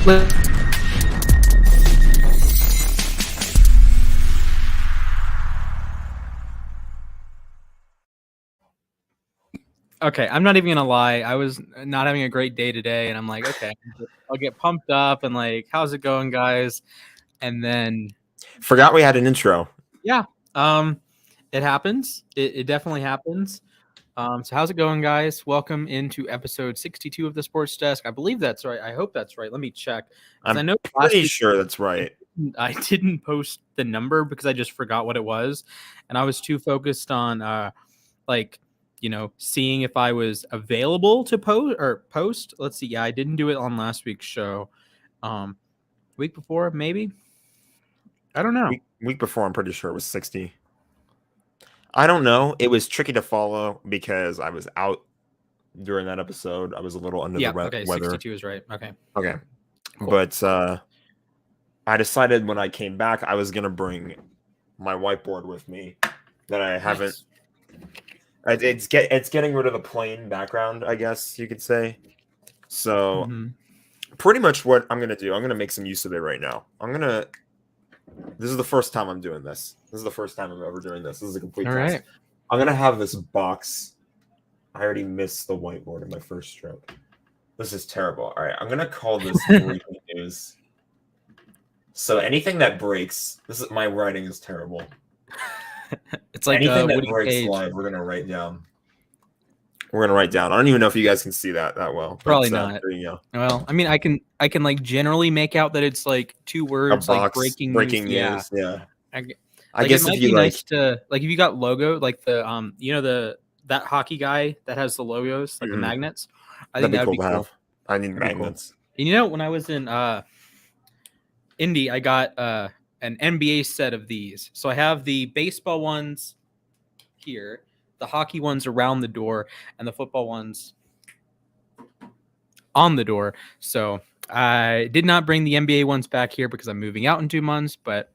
Okay, I'm not even gonna lie. I was not having a great day today, and I'm like, okay, I'll get pumped up and like, how's it going, guys? And then forgot we had an intro. Yeah, it happens. It definitely happens. So how's it going, guys? Welcome into episode 62 of the Sports Desk. I believe that's right. I hope that's right. Let me check. I'm pretty sure that's right. I didn't post the number because I just forgot what it was, and I was too focused on seeing if I was available to post. Let's see. Yeah, I didn't do it on last week's show. Week before, maybe. I don't know. Week before, I'm pretty sure it was 60. I don't know. It was tricky to follow because I was out during that episode. I was a little under the weather. 62 is right. Okay. Cool. But I decided when I came back, I was gonna bring my whiteboard with me. That I haven't. Nice. It's getting rid of the plain background, I guess you could say. So pretty much what I'm gonna do, I'm gonna make some use of it right now. This is the first time I'm doing this. This is the first time I'm ever doing this. This is a complete test. Right. I'm gonna have this box. I already missed the whiteboard in my first stroke. This is terrible. All right, I'm gonna call this breaking news. So anything that breaks, my writing is terrible. It's like anything that breaks live, we're gonna write down. I don't even know if you guys can see that well. Probably not. There you go. Well, I mean, I can like generally make out that it's like two words, like breaking news. Yeah. I guess if you nice to like if you got logo like the that hockey guy that has the logos like the magnets. I think that'd be cool. I need magnets. Cool. And when I was in Indy, I got an NBA set of these. So I have the baseball ones here, the hockey ones around the door, and the football ones on the door. So I did not bring the NBA ones back here because I'm moving out in 2 months, but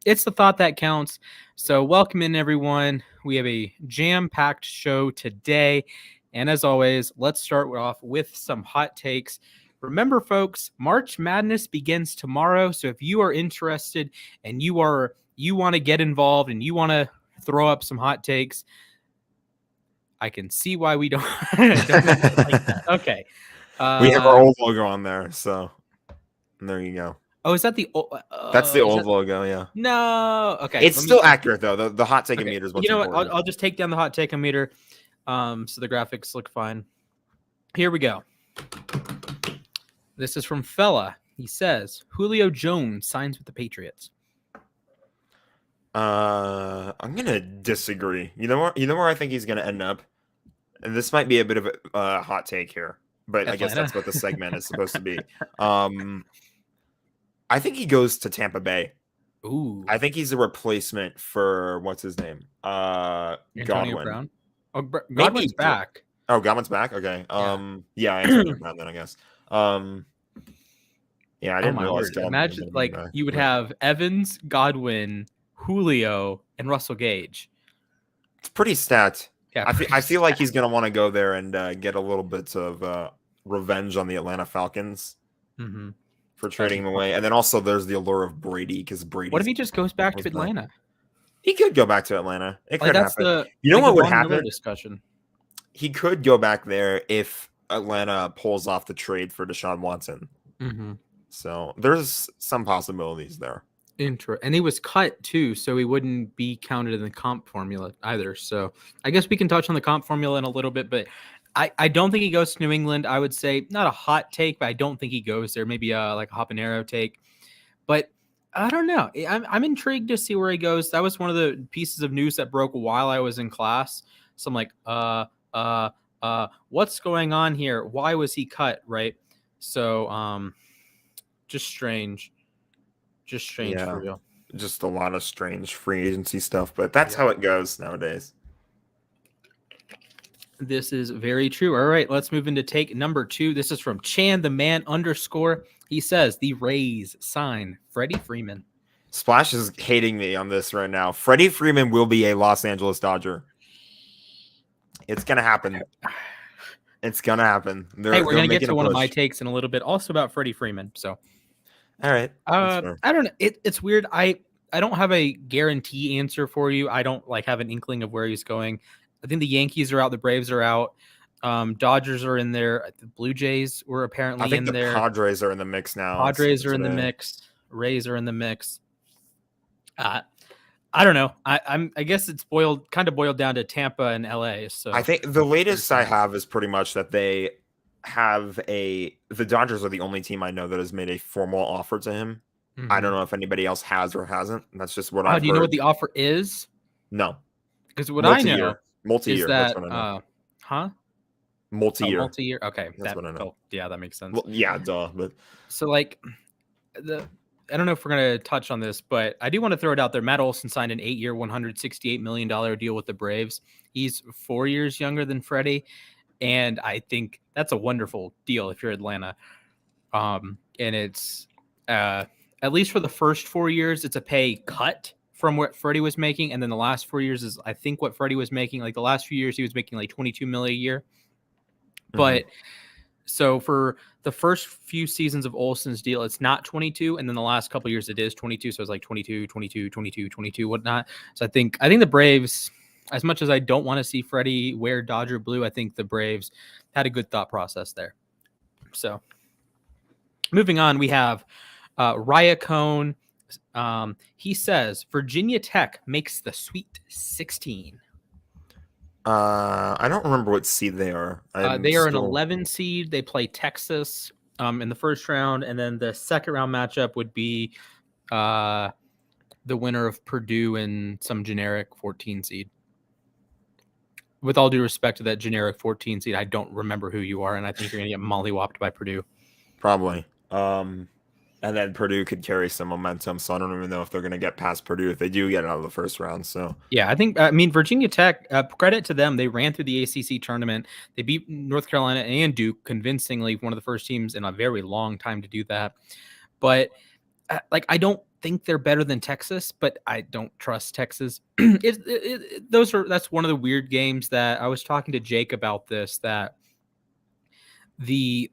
it's the thought that counts. So welcome in, everyone. We have a jam-packed show today. And as always, let's start off with some hot takes. Remember, folks, March Madness begins tomorrow. So if you are interested and you want to get involved and you want to throw up some hot takes, I can see why we don't like that. Okay. We have our old logo on there. So there you go. Oh, is that the old? That's the old logo, yeah. No, okay. It's still accurate though. The hot take meter is what's important. What? I'll just take down the hot take meter, so the graphics look fine. Here we go. This is from Fella. He says Julio Jones signs with the Patriots. I'm gonna disagree. You know where I think he's gonna end up, and this might be a bit of a hot take here, but Atlanta. I guess that's what the segment is supposed to be. I think he goes to Tampa Bay. Ooh. I think he's a replacement for what's his name? Godwin. Brown? Oh, Godwin's back. Oh, Godwin's back? Okay. Yeah, Antonio Brown then, I guess. Yeah, I didn't realize Godwin. Imagine you would have Evans, Godwin, Julio, and Russell Gage. It's pretty stacked. Yeah, I feel like he's gonna want to go there and get a little bit of revenge on the Atlanta Falcons. Mm-hmm. For trading him away. And then also there's the allure of Brady because Brady. What if he just goes back to Atlanta? He could go back to Atlanta. It could happen. What would happen? Discussion. He could go back there if Atlanta pulls off the trade for Desean Watson. Mm-hmm. So there's some possibilities there. And he was cut too, so he wouldn't be counted in the comp formula either. So I guess we can touch on the comp formula in a little bit, but I don't think he goes to New England. I would say not a hot take, but I don't think he goes there. Maybe like a habanero take. But I don't know. I'm intrigued to see where he goes. That was one of the pieces of news that broke while I was in class. So I'm like, what's going on here? Why was he cut? Right. So just strange. For real. Just a lot of strange free agency stuff, but that's how it goes nowadays. This is very true. All right, let's move into take number 2. This is from Chan the Man _. He says the Rays sign Freddie Freeman. Splash is hating me on this right now. Freddie Freeman will be a Los Angeles Dodger. It's gonna happen. It's gonna happen. Hey, we're They're gonna get making to a one of push. my takes in a little bit, also about Freddie Freeman. So, All right. I don't know. It's weird. I don't have a guarantee answer for you. I don't like have an inkling of where he's going. I think the Yankees are out. The Braves are out. Dodgers are in there. The Blue Jays were I apparently think in the there. Padres are in the mix now. Padres are in the mix. Rays are in the mix. I don't know. I guess it's kind of boiled down to Tampa and LA. So I think the latest I have is pretty much that they have the Dodgers are the only team I know that has made a formal offer to him. Mm-hmm. I don't know if anybody else has or hasn't. That's just what I've heard. Do you know what the offer is? No. Because what I know multi-year. is that, that's what I know. Multi-year. Multi-year. Okay. That's what I know. Yeah, that makes sense. Well, yeah, duh. But so like I don't know if we're going to touch on this, but I do want to throw it out there. Matt Olsen signed an 8-year, $168 million deal with the Braves. He's 4 years younger than Freddie, and I think that's a wonderful deal if you're Atlanta. And it's at least for the first 4 years, it's a pay cut from what Freddie was making, and then the last 4 years is I think what Freddie was making. Like the last few years, he was making like $22 million a year, but. So for the first few seasons of Olsen's deal, it's not 22. And then the last couple of years, it is 22. So it's like 22, 22, 22, 22, whatnot. So I think the Braves, as much as I don't want to see Freddie wear Dodger blue, I think the Braves had a good thought process there. So moving on, we have Raya Cohn. He says Virginia Tech makes the Sweet 16. I don't remember what seed they are. They are an 11 seed. They play Texas in the first round, and then the second round matchup would be the winner of Purdue and some generic 14 seed. With all due respect to that generic 14 seed, I don't remember who you are, and I think you're going to get mollywopped by Purdue. Probably. And then Purdue could carry some momentum, so I don't even know if they're going to get past Purdue if they do get out of the first round. So yeah, I mean Virginia Tech. Credit to them, they ran through the ACC tournament. They beat North Carolina and Duke convincingly, one of the first teams in a very long time to do that. But I don't think they're better than Texas, but I don't trust Texas. That's one of the weird games that I was talking to Jake about this. That the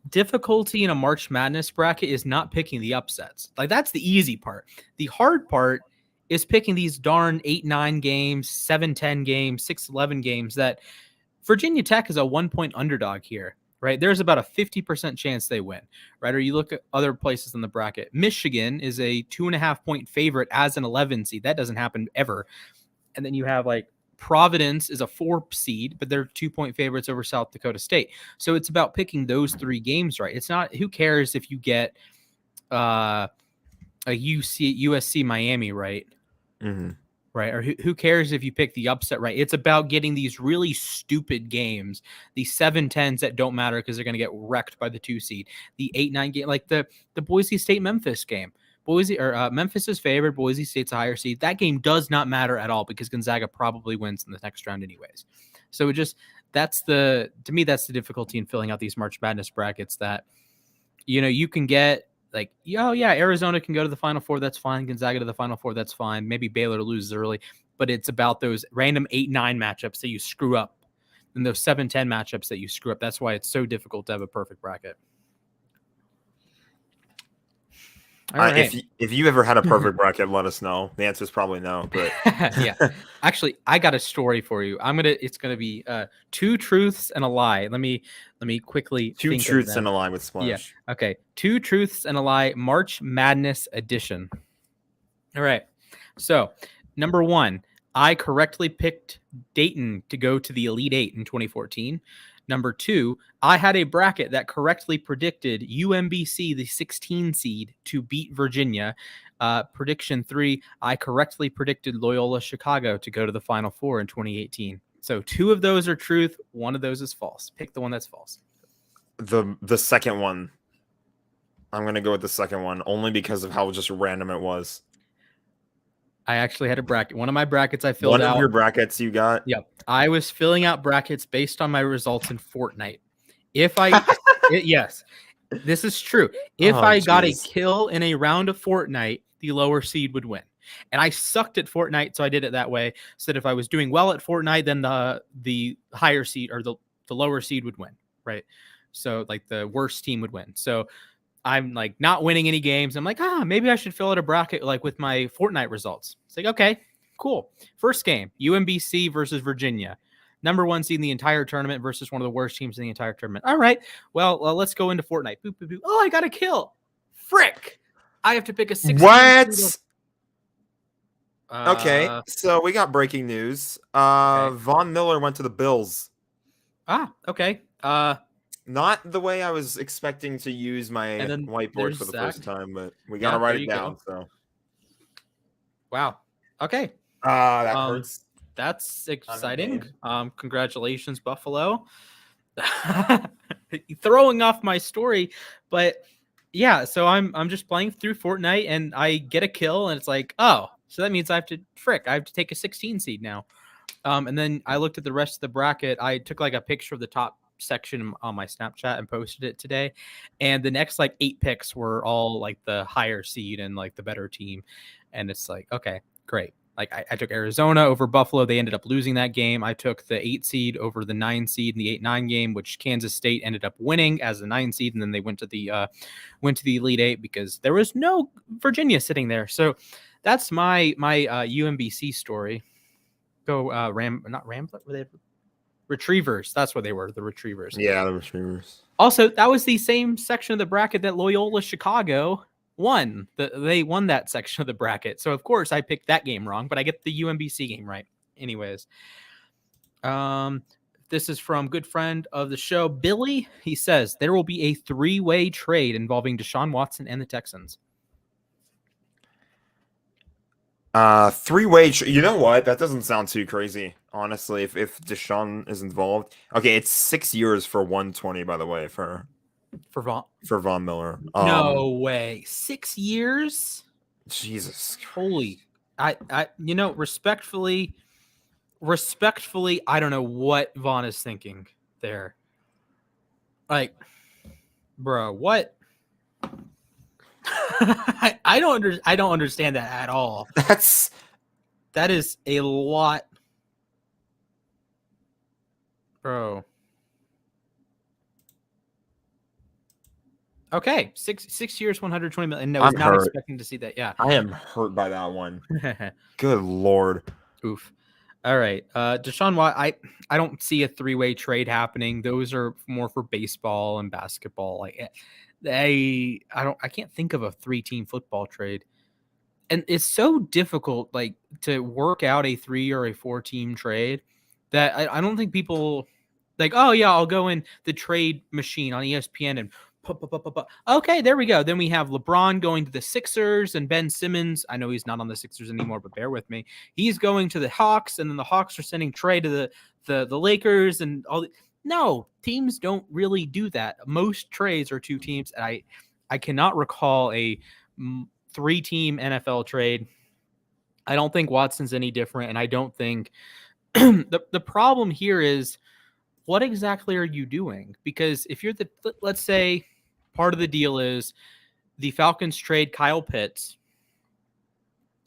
difficulty in a March Madness bracket is not picking the upsets. Like that's the easy part. The hard part is picking these darn 8-9 games, 7-10 games, 6-11 games that Virginia Tech is a 1-point underdog here, right? There's about a 50% chance they win, right? Or you look at other places in the bracket. Michigan is a 2.5-point favorite as an 11 seed. That doesn't happen ever. And then you have like Providence is a 4 seed, but they're 2-point favorites over South Dakota State. So it's about picking those 3 games right. It's not who cares if you get a USC Miami right, right? Or who cares if you pick the upset right? It's about getting these really stupid games, these 7-10s that don't matter because they're going to get wrecked by the 2 seed. The 8-9 game, like the Boise State Memphis game. Memphis is favored. Boise State's a higher seed. That game does not matter at all because Gonzaga probably wins in the next round anyways. So to me, that's the difficulty in filling out these March Madness brackets that, you can get like, Arizona can go to the Final Four. That's fine. Gonzaga to the Final Four. That's fine. Maybe Baylor loses early, but it's about those random 8-9 matchups that you screw up and those 7-10 matchups that you screw up. That's why it's so difficult to have a perfect bracket. Right. If you ever had a perfect bracket, let us know. The answer is probably no. But yeah, actually, I got a story for you. It's gonna be 2 truths and a lie. Let me quickly 2 truths and a lie with Splash. Yeah. Okay. 2 truths and a lie. March Madness edition. All right. So number 1, I correctly picked Dayton to go to the Elite 8 in 2014. Number 2, I had a bracket that correctly predicted UMBC, the 16 seed, to beat Virginia. Prediction 3, I correctly predicted Loyola Chicago to go to the Final Four in 2018. So 2 of those are truth. 1 of those is false. Pick the one that's false. The second one. I'm going to go with the second one only because of how just random it was. I actually had a bracket. One of my brackets I filled out. One of your brackets you got? Yep. I was filling out brackets based on my results in Fortnite. Yes, this is true. If I got a kill in a round of Fortnite, the lower seed would win. And I sucked at Fortnite, so I did it that way. So that if I was doing well at Fortnite, then the higher seed or the the lower seed would win, right? So like the worst team would win. So I'm like not winning any games. I'm like, maybe I should fill out a bracket like with my Fortnite results. It's like, okay, cool. First game, UMBC versus Virginia. Number 1 seed in the entire tournament versus one of the worst teams in the entire tournament. All right, well, let's go into Fortnite. Boop, boop, boop. Oh, I got a kill. Frick. I have to pick a 16. What? Okay, so we got breaking news. Okay. Von Miller went to the Bills. Okay. Not the way I was expecting to use my whiteboard for the first time, but we gotta write it down. So, wow. Okay. That hurts. That's exciting. Congratulations, Buffalo. Throwing off my story, but yeah. So I'm just playing through Fortnite, and I get a kill, and it's like, oh, so that means I have to take a 16 seed now. And then I looked at the rest of the bracket. I took like a picture of the top section on my Snapchat and posted it today. And the next like 8 picks were all like the higher seed and like the better team. And it's like, okay, great. Like I took Arizona over Buffalo. They ended up losing that game. I took the 8 seed over the 9 seed in the 8-9 game, which Kansas State ended up winning as the 9 seed. And then they went to the Elite 8 because there was no Virginia sitting there. So that's my UMBC story. Go not Rambler, were they Retrievers? That's what they were, the Retrievers. Yeah, the Retrievers. Also, that was the same section of the bracket that Loyola Chicago won. They won that section of the bracket. So of course I picked that game wrong, but I get the UMBC game right. Anyways. This is from good friend of the show, Billy. He says there will be a 3-way trade involving Deshaun Watson and the Texans. 3-way. You know what? That doesn't sound too crazy, honestly. If Desean is involved, okay, it's 6 years for 120. By the way, for Von Miller. No way, 6 years. Jesus, holy! I respectfully, I don't know what Vaughn is thinking there. Like, bro, what? I don't understand that at all. That is a lot, bro. Okay, six years, 120 million. No, I was not expecting to see that. Yeah, I am hurt by that one. Good Lord. Oof. All right, Deshaun Watson. I don't see a 3-way trade happening. Those are more for baseball and basketball. Like, I can't think of a 3-team football trade, and it's so difficult like to work out a 3 or a 4-team trade that I don't think people like, oh yeah, I'll go in the trade machine on ESPN and okay, there we go. Then we have LeBron going to the Sixers and Ben Simmons. I know he's not on the Sixers anymore, but bear with me. He's going to the Hawks, and then the Hawks are sending Trey to the Lakers and all. No, teams don't really do that. Most trades are 2 teams. And I cannot recall a 3-team NFL trade. I don't think Watson's any different, and I don't think the problem here is what exactly are you doing? Because if you're let's say part of the deal is the Falcons trade Kyle Pitts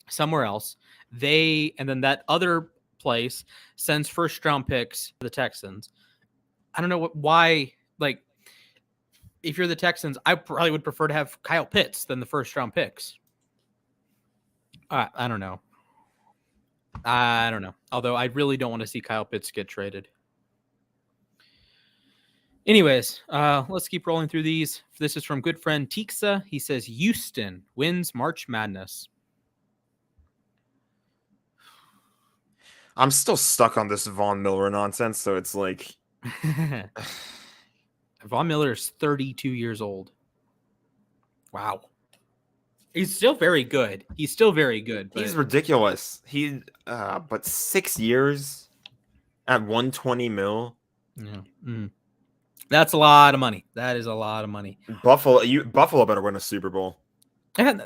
somewhere else, and then that other place sends first-round picks to the Texans. I don't know why, like, if you're the Texans, I probably would prefer to have Kyle Pitts than the first-round picks. I don't know. Although I really don't want to see Kyle Pitts get traded. Anyways, let's keep rolling through these. This is from good friend Tixa. He says Houston wins March Madness. I'm still stuck on this Von Miller nonsense, so it's like Von Miller is 32 years old. Wow. He's still very good. But he's ridiculous. But 6 years at 120 mil. Yeah. That's a lot of money. That is a lot of money. Buffalo better win a Super Bowl. And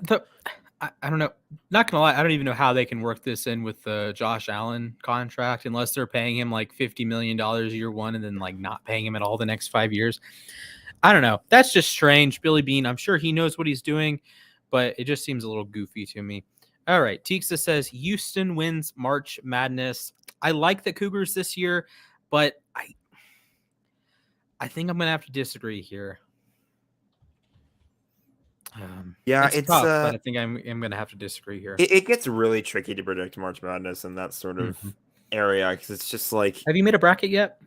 I don't know. Not gonna lie, I don't even know how they can work this in with the Josh Allen contract unless they're paying him like $50 million year one and then like not paying him at all the next 5 years. I don't know. That's just strange. Billy Bean, I'm sure he knows what he's doing, but it just seems a little goofy to me. All right. Tixa says Houston wins March Madness. I like the Cougars this year, but I think I'm gonna have to disagree here. Yeah, it's tough, but I think I'm gonna have to disagree here. It gets really tricky to predict March Madness in that sort of area because it's just like. Have you made a bracket yet?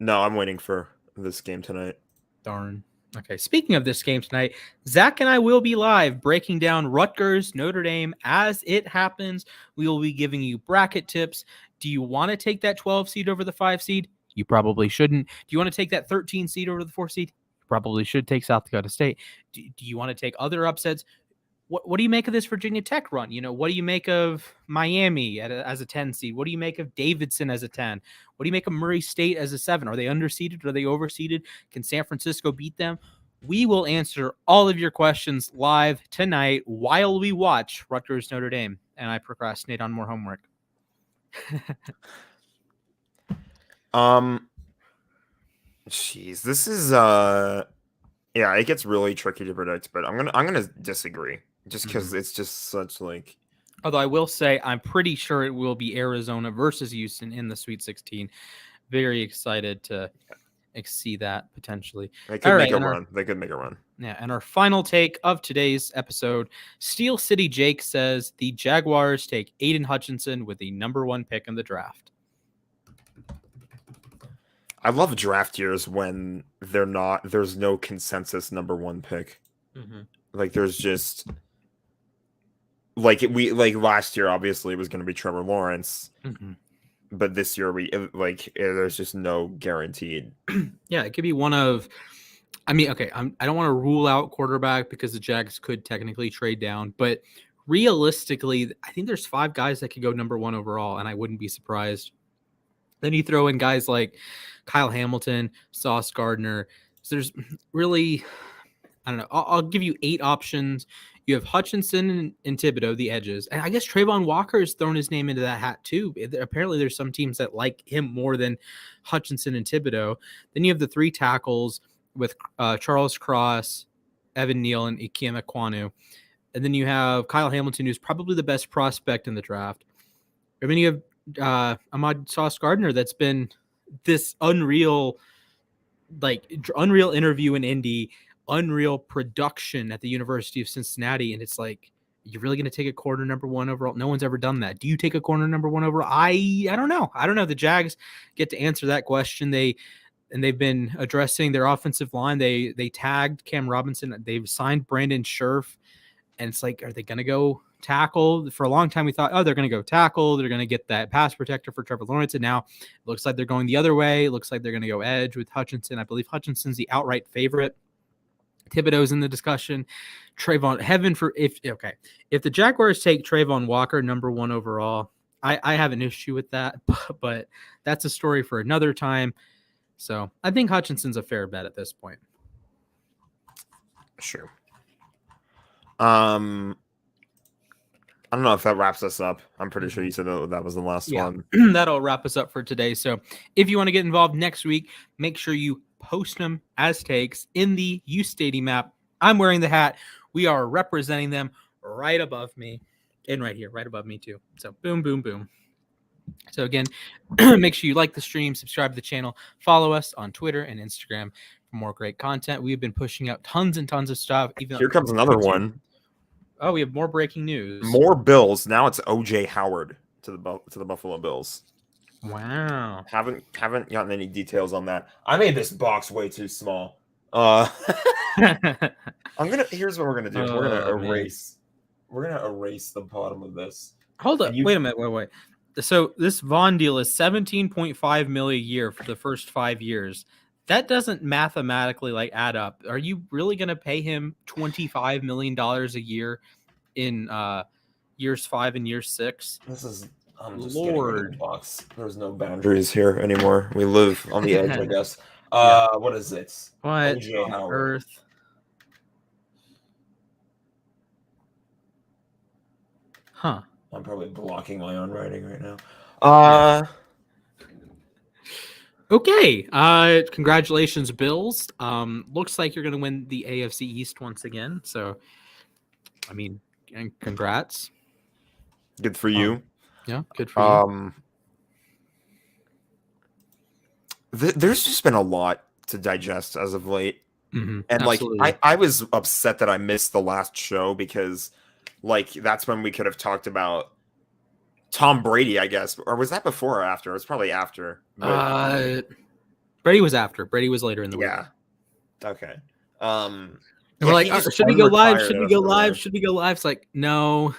No, I'm waiting for this game tonight. Darn. Okay, speaking of this game tonight, Zach and I will be live breaking down Rutgers, Notre Dame as it happens. We will be giving you bracket tips. Do you want to take that 12 seed over the 5 seed? You probably shouldn't. Do you want to take that 13 seed over the 4 seed? You probably should take South Dakota State. Do you want to take other upsets? What do you make of this Virginia Tech run? What do you make of Miami as a 10 seed? What do you make of Davidson as a 10? What do you make of Murray State as a 7? Are they underseeded? Are they overseeded? Can San Francisco beat them? We will answer all of your questions live tonight while we watch Rutgers Notre Dame, and I procrastinate on more homework. Jeez, this is yeah, it gets really tricky to predict, but I'm gonna disagree just because it's just such like. Although I will say I'm pretty sure it will be Arizona versus Houston in the Sweet 16. Very excited to see that potentially. They could make a run. They could make a run. Yeah, and our final take of today's episode, Steel City Jake says the Jaguars take Aiden Hutchinson with the #1 pick in the draft. I love draft years when there's no consensus #1 pick. Like there's just like last year obviously it was going to be Trevor Lawrence. But this year there's just no guaranteed. Yeah, it could be one of. I mean, okay, I don't want to rule out quarterback because the Jags could technically trade down, but realistically, I think there's 5 guys that could go #1 overall, and I wouldn't be surprised. Then you throw in guys like Kyle Hamilton, Sauce Gardner. So there's really, I don't know. I'll give you 8 options. You have Hutchinson and Thibodeau, the edges. And I guess Trayvon Walker has thrown his name into that hat too. Apparently there's some teams that like him more than Hutchinson and Thibodeau. Then you have the 3 tackles with Charles Cross, Evan Neal, and Ikem Ekwonu. And then you have Kyle Hamilton, who's probably the best prospect in the draft. And then you have Ahmad Sauce Gardner, that's been this unreal interview in Indy, unreal production at the University of Cincinnati, and it's like, you're really going to take a corner #1 overall? No one's ever done that. Do you take a corner #1 overall? I don't know. The Jags get to answer that question. They've been addressing their offensive line. They tagged Cam Robinson. They've signed Brandon Scherf, and it's like, are they going to go tackle? For a long time we thought, they're going to go tackle, they're going to get that pass protector for Trevor Lawrence, and now it looks like they're going the other way. It looks like they're going to go edge with Hutchinson. I believe Hutchinson's the outright favorite. Thibodeau's in the discussion. Trayvon, if the Jaguars take Trayvon Walker #1 overall, I have an issue with that, but that's a story for another time. So I think Hutchinson's a fair bet at this point. Sure. I don't know if that wraps us up. I'm pretty sure you said that was the last one. That'll wrap us up for today. So if you want to get involved next week, make sure you post them as takes in the uSTADIUM app. I'm wearing the hat. We are representing them right above me and right here, right above me too. So boom, boom, boom. So again, make sure you like the stream, subscribe to the channel, follow us on Twitter and Instagram for more great content. We've been pushing out tons and tons of stuff. Here comes another one. Oh, we have more breaking news. More Bills. Now it's OJ Howard to the Buffalo Bills. Wow. Haven't gotten any details on that. I made this box way too small. Here's what we're gonna do. We're gonna erase the bottom of this. Hold up. Wait a minute. Wait. So this Vaughn deal is $17.5 million a year for the first 5 years. That doesn't mathematically add up. Are you really going to pay him $25 million a year in years 5 and year 6? I'm just Lord. The box. There's no boundaries here anymore. We live on the edge, I guess. What is it? What on earth? Huh. I'm probably blocking my own writing right now. Okay. Congratulations, Bills. Looks like you're going to win the AFC East once again. So, I mean, congrats. Good for you. Yeah, good for you. There's just been a lot to digest as of late. Mm-hmm. And Absolutely. I was upset that I missed the last show because that's when we could have talked about Tom Brady, I guess. Or was that before or after? It was probably after. But Brady was after. Brady was later in the week. yeah. Okay. And we're like, he just should we go live? unretired Should we out go of nowhere. live? Should we go live? It's like, no.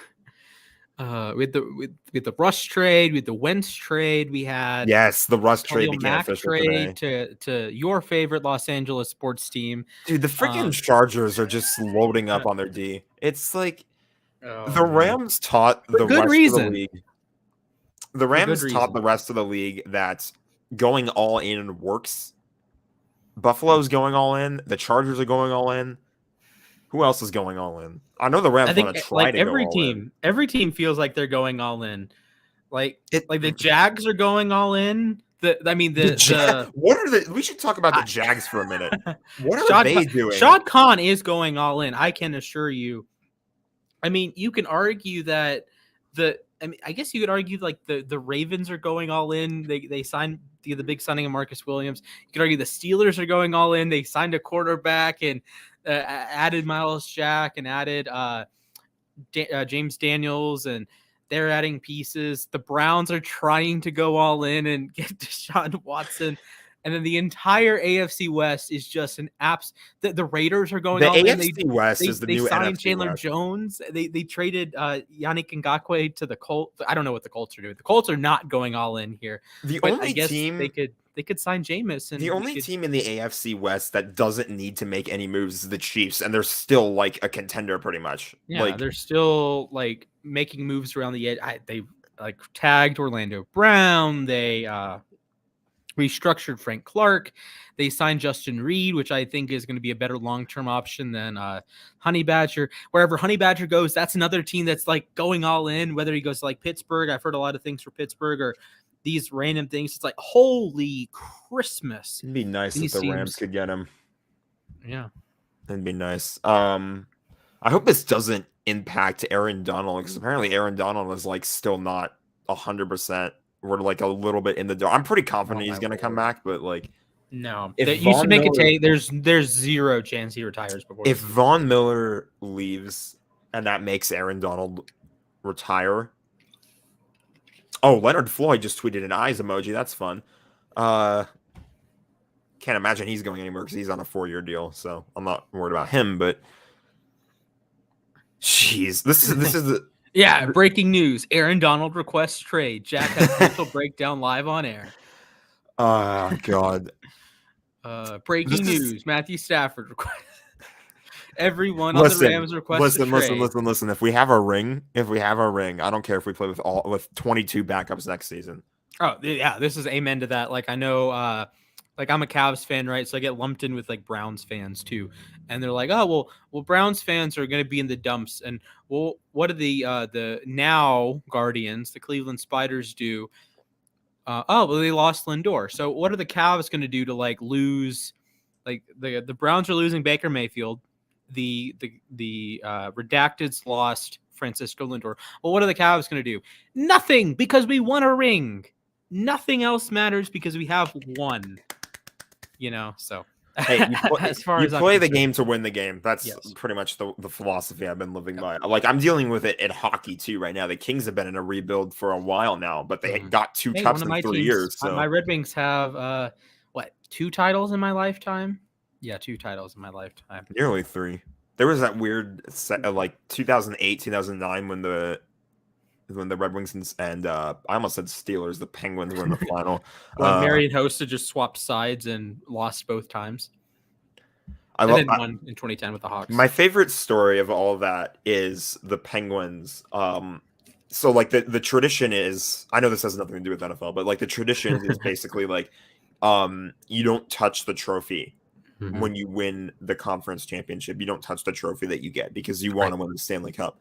With the Russ trade, with the Wentz trade, we had the Russ trade Khalil became Mack official trade today. to your favorite Los Angeles sports team. Dude, the freaking Chargers are just loading up on their D. It's like the Rams taught the good rest reason. of the league. The Rams taught the rest of the league that going all in works. Buffalo's going all in. The Chargers are going all in. Who else is going all in? I know the Rams want to try to every go all team. in. Every team feels like they're going all in. Like the Jags are going all in. We should talk about the Jags for a minute. What are they doing? Shad Khan is going all in. I can assure you. I mean, you can argue that I guess you could argue like the Ravens are going all in. They signed the big signing of Marcus Williams. You could argue the Steelers are going all in. They signed a quarterback and added Miles Jack and added James Daniels, and they're adding pieces. The Browns are trying to go all in and get Deshaun Watson. And then the entire AFC West is just an apps. The Raiders are going all in. The AFC West is the new NFC signed Chandler West. Jones. They traded Yannick Ngakoue to the Colts. I don't know what the Colts are doing. The Colts are not going all in here. I guess team they could sign Jameis. The only team in the AFC West that doesn't need to make any moves is the Chiefs, and they're still like a contender pretty much. Yeah, they're still like making moves around the edge. They like tagged Orlando Brown. They restructured Frank Clark. They signed Justin Reed, which I think is going to be a better long-term option than Honey Badger. Wherever Honey Badger goes, that's another team that's like going all in, whether he goes to like Pittsburgh. I've heard a lot of things for Pittsburgh or these random things. It's like, holy Christmas. It'd be nice if the Rams could get him. Yeah. It'd be nice. I hope this doesn't impact Aaron Donald, because apparently Aaron Donald is like still not 100%. We're like a little bit in the dark. I'm pretty confident he's going to come back, but like, no, you should make a take. There's zero chance he retires before. If Von Miller leaves and that makes Aaron Donald retire. Oh, Leonard Floyd just tweeted an eyes emoji. That's fun. Can't imagine he's going anywhere because he's on a 4-year deal, so I'm not worried about him. But jeez, this is the. Yeah, breaking news. Aaron Donald requests trade. Jack has mental breakdown live on air. Oh, God. Breaking news. Matthew Stafford requests. Everyone on the Rams requests trade. Listen. If we have a ring, I don't care if we play with 22 backups next season. Oh, yeah, this is amen to that. Like, I know like I'm a Cavs fan, right? So I get lumped in with like Browns fans too. And they're like, oh, well, Browns fans are going to be in the dumps. And well, what do the now Guardians, the Cleveland Spiders do? They lost Lindor. So what are the Cavs going to do to like lose? Like the Browns are losing Baker Mayfield. The Redacteds lost Francisco Lindor. Well, what are the Cavs going to do? Nothing, because we won a ring. Nothing else matters because we have one. So hey, you play the game to win the game. That's pretty much the philosophy I've been living by. Like, I'm dealing with it in hockey too right now. The Kings have been in a rebuild for a while now, but they got 2 cups in 3 years. So my Red Wings have 2 titles in my lifetime? Yeah, 2 titles in my lifetime. Nearly 3. There was that weird set of like 2008, 2009 when the Red Wings and I almost said Steelers, the Penguins were in the final. When Marion Hosta just swapped sides and lost both times. Won in 2010 with the Hawks. My favorite story of all of that is the Penguins. So like the tradition is, I know this has nothing to do with NFL, but like the tradition is basically like you don't touch the trophy. Mm-hmm. When you win the conference championship, you don't touch the trophy that you get because you want to win the Stanley Cup.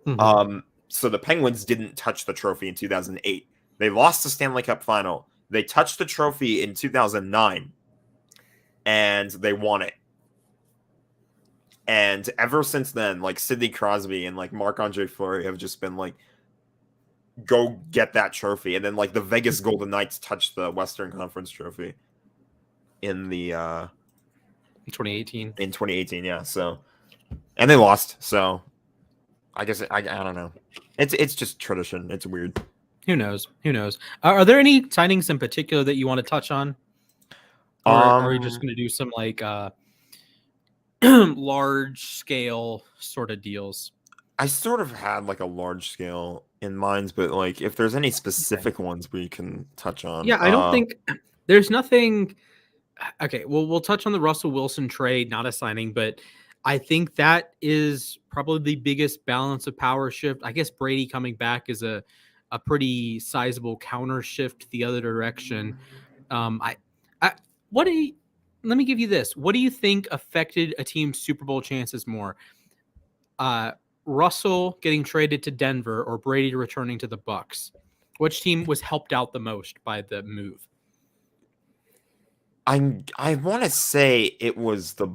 Mm-hmm. So the Penguins didn't touch the trophy in 2008. They lost the Stanley Cup final. They touched the trophy in 2009, and they won it. And ever since then, like Sidney Crosby and like Marc-Andre Fleury have just been like, go get that trophy. And then like the Vegas Golden Knights touched the Western Conference trophy. in the 2018. in 2018. Yeah. So, and they lost. So, I guess I don't know. It's just tradition. It's weird. Who knows? Who knows? Are there any signings in particular that you want to touch on, or are we just going to do some like large scale sort of deals? I sort of had like a large scale in mind, but like if there's any specific ones we can touch on. Yeah, I don't think there's nothing. Okay, well, we'll touch on the Russell Wilson trade, not a signing, but I think that is probably the biggest balance of power shift. I guess Brady coming back is a pretty sizable counter shift the other direction. I what do you, let me give you this. What do you think affected a team's Super Bowl chances more? Russell getting traded to Denver or Brady returning to the Bucs? Which team was helped out the most by the move? I want to say it was the.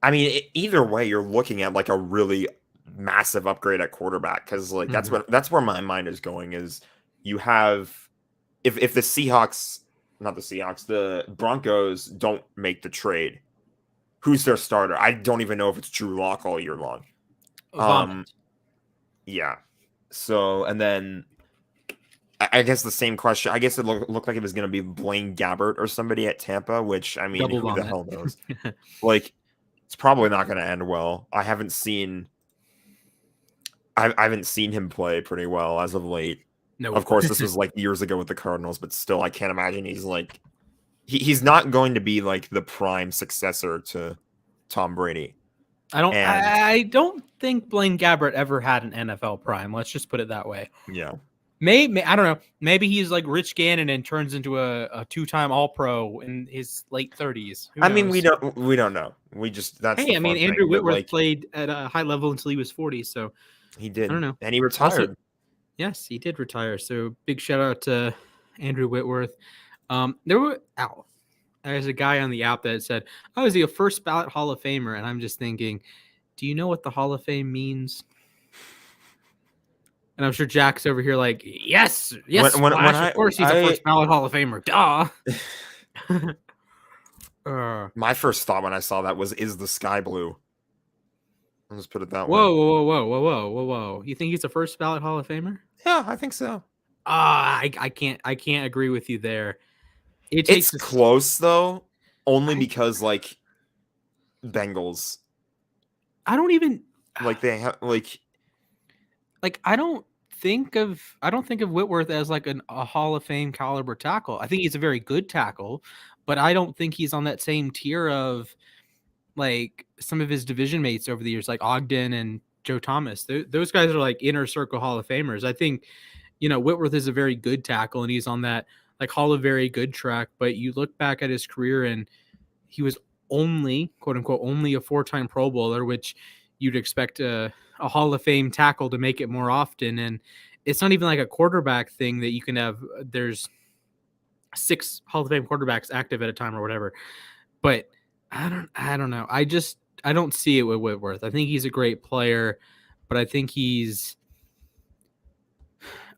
I mean, either way, you're looking at like a really massive upgrade at quarterback because like that's where my mind is going. Is you have if the Seahawks, not the Seahawks, the Broncos don't make the trade, who's their starter? I don't even know if it's Drew Lock all year long. Yeah. So and then I guess the same question. I guess it looked like it was going to be Blaine Gabbert or somebody at Tampa, which I mean, who the hell knows? Like, it's probably not going to end well. I haven't seen him play pretty well as of late. No, of course, this was like years ago with the Cardinals, but still, I can't imagine he's like he's not going to be like the prime successor to Tom Brady. I don't think Blaine Gabbert ever had an NFL prime. Let's just put it that way. Yeah. Maybe I don't know. Maybe he's like Rich Gannon and turns into a two-time All-Pro in his late 30s. I mean, we don't know. We just Hey, I mean, Andrew Whitworth played at a high level until he was 40, so he did. I don't know, and he retired. Also, yes, he did retire. So big shout out to Andrew Whitworth. There's a guy on the app that said, "Oh, is he a first ballot Hall of Famer?" And I'm just thinking, do you know what the Hall of Fame means? And I'm sure Jack's over here like, yes, of course he's a first ballot Hall of Famer. Duh. My first thought when I saw that was, is the sky blue? I'll just put it that way. Whoa. You think he's a first ballot Hall of Famer? Yeah, I think so. I can't agree with you there. It's close though, only because like Bengals. I don't even like they have like I don't think of Whitworth as like a Hall of Fame caliber tackle. I think he's a very good tackle, but I don't think he's on that same tier of like some of his division mates over the years, like Ogden and Joe Thomas. Those guys are like inner circle Hall of Famers. I think, Whitworth is a very good tackle and he's on that like Hall of Very Good track. But you look back at his career and he was only, quote unquote, only a 4-time Pro Bowler, which you'd expect a Hall of Fame tackle to make it more often. And it's not even like a quarterback thing that you can have. There's 6 Hall of Fame quarterbacks active at a time or whatever. But I don't know. I don't see it with Whitworth. I think he's a great player, but I think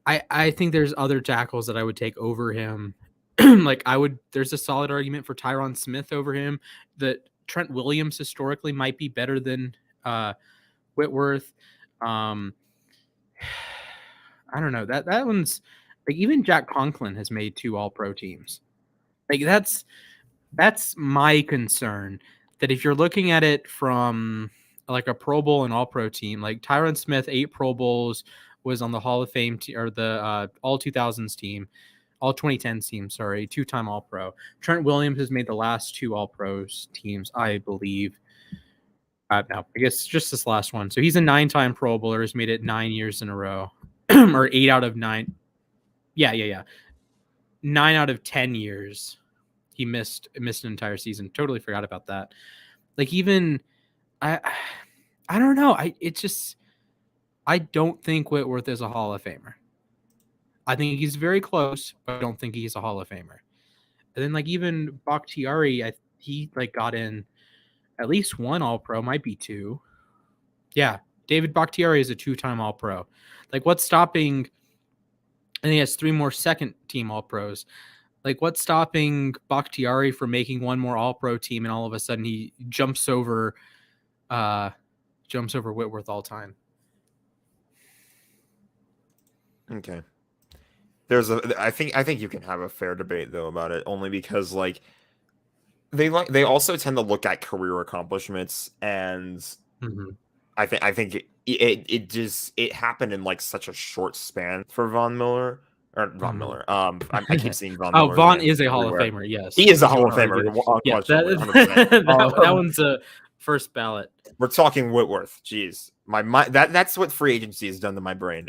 I think there's other tackles that I would take over him. There's a solid argument for Tyron Smith over him. That Trent Williams historically might be better than Whitworth. I don't know. That one's like, even Jack Conklin has made 2 All-Pro teams. Like that's my concern, that if you're looking at it from like a Pro Bowl and All-Pro team, like Tyron Smith, 8 Pro Bowls, was on the Hall of Fame or the all 2000s team, all 2010s team, sorry, 2-time All-Pro. Trent Williams has made the last 2 All-Pros teams, I believe. No, I guess just this last one. So he's a 9-time Pro Bowler, has made it 9 years in a row, or 8 out of 9. Yeah. 9 out of 10 years. He missed an entire season. Totally forgot about that. Like, even I don't know. I don't think Whitworth is a Hall of Famer. I think he's very close, but I don't think he's a Hall of Famer. And then like even Bakhtiari, he like got in at least 1 All-Pro, might be 2. Yeah, David Bakhtiari is a 2-time All-Pro. Like, what's stopping? And he has 3 more second-team All-Pros. Like, what's stopping Bakhtiari from making one more All-Pro team, and all of a sudden he jumps over Whitworth all time? Okay. I think you can have a fair debate though about it, only because like they also tend to look at career accomplishments, and Mm-hmm. I think it happened in like such a short span for Von Miller. Or Von Miller. I keep seeing Von Oh, Miller's Vaughn name is a Hall of everywhere. Famer. Yes, He is a if you Hall want of to argue Famer, that. Yeah, unquestionably, 100%. that one's a first ballot. We're talking Whitworth. Jeez, my mind. That's what free agency has done to my brain.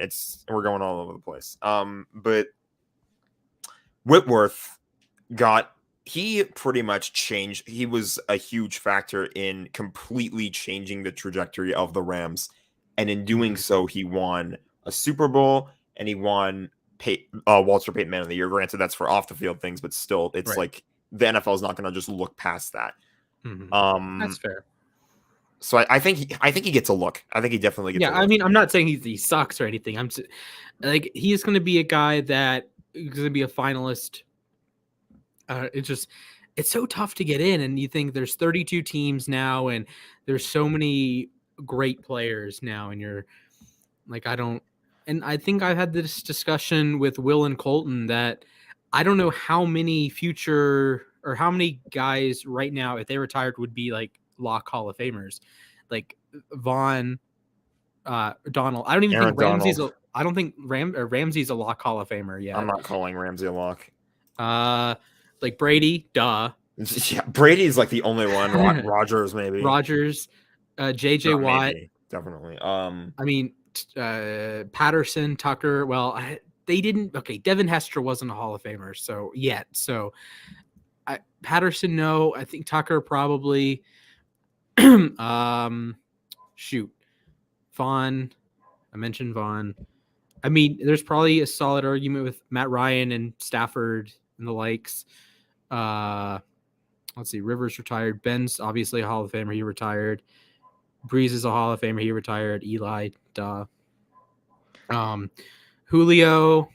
We're going all over the place. But Whitworth he pretty much changed. He was a huge factor in completely changing the trajectory of the Rams, and in doing so, he won a Super Bowl and he won Walter Payton Man of the Year. Granted, that's for off the field things, but still, it's Right. like the NFL is not going to just look past that. That's fair. So I think he gets a look. I think he definitely gets. Yeah, I mean, I'm not saying he sucks or anything. I'm just, like, he's going to be a guy that is going to be a finalist. It's so tough to get in, and you think there's 32 teams now, and there's so many great players now, and you're like, and I think I've had this discussion with Will and Colton that I don't know how many guys right now, if they retired, would be like lock Hall of Famers, like Vaughn, Donald. I don't even think Ramsey's. I don't think Ramsey's a lock Hall of Famer yet. I'm not calling Ramsey a lock. Like Brady, duh. Yeah, Brady's like the only one. Rodgers, maybe. Rodgers, JJ Watt, maybe, definitely. I mean, Patterson, Tucker. Well, they didn't. Okay, Devin Hester wasn't a Hall of Famer, so yet. So, Patterson, no. I think Tucker probably. Shoot, Vaughn. I mentioned Vaughn. I mean, there's probably a solid argument with Matt Ryan and Stafford and the likes. Let's see. Rivers retired. Ben's obviously a Hall of Famer. He retired. Breeze is a Hall of Famer. He retired. Eli, duh. Julio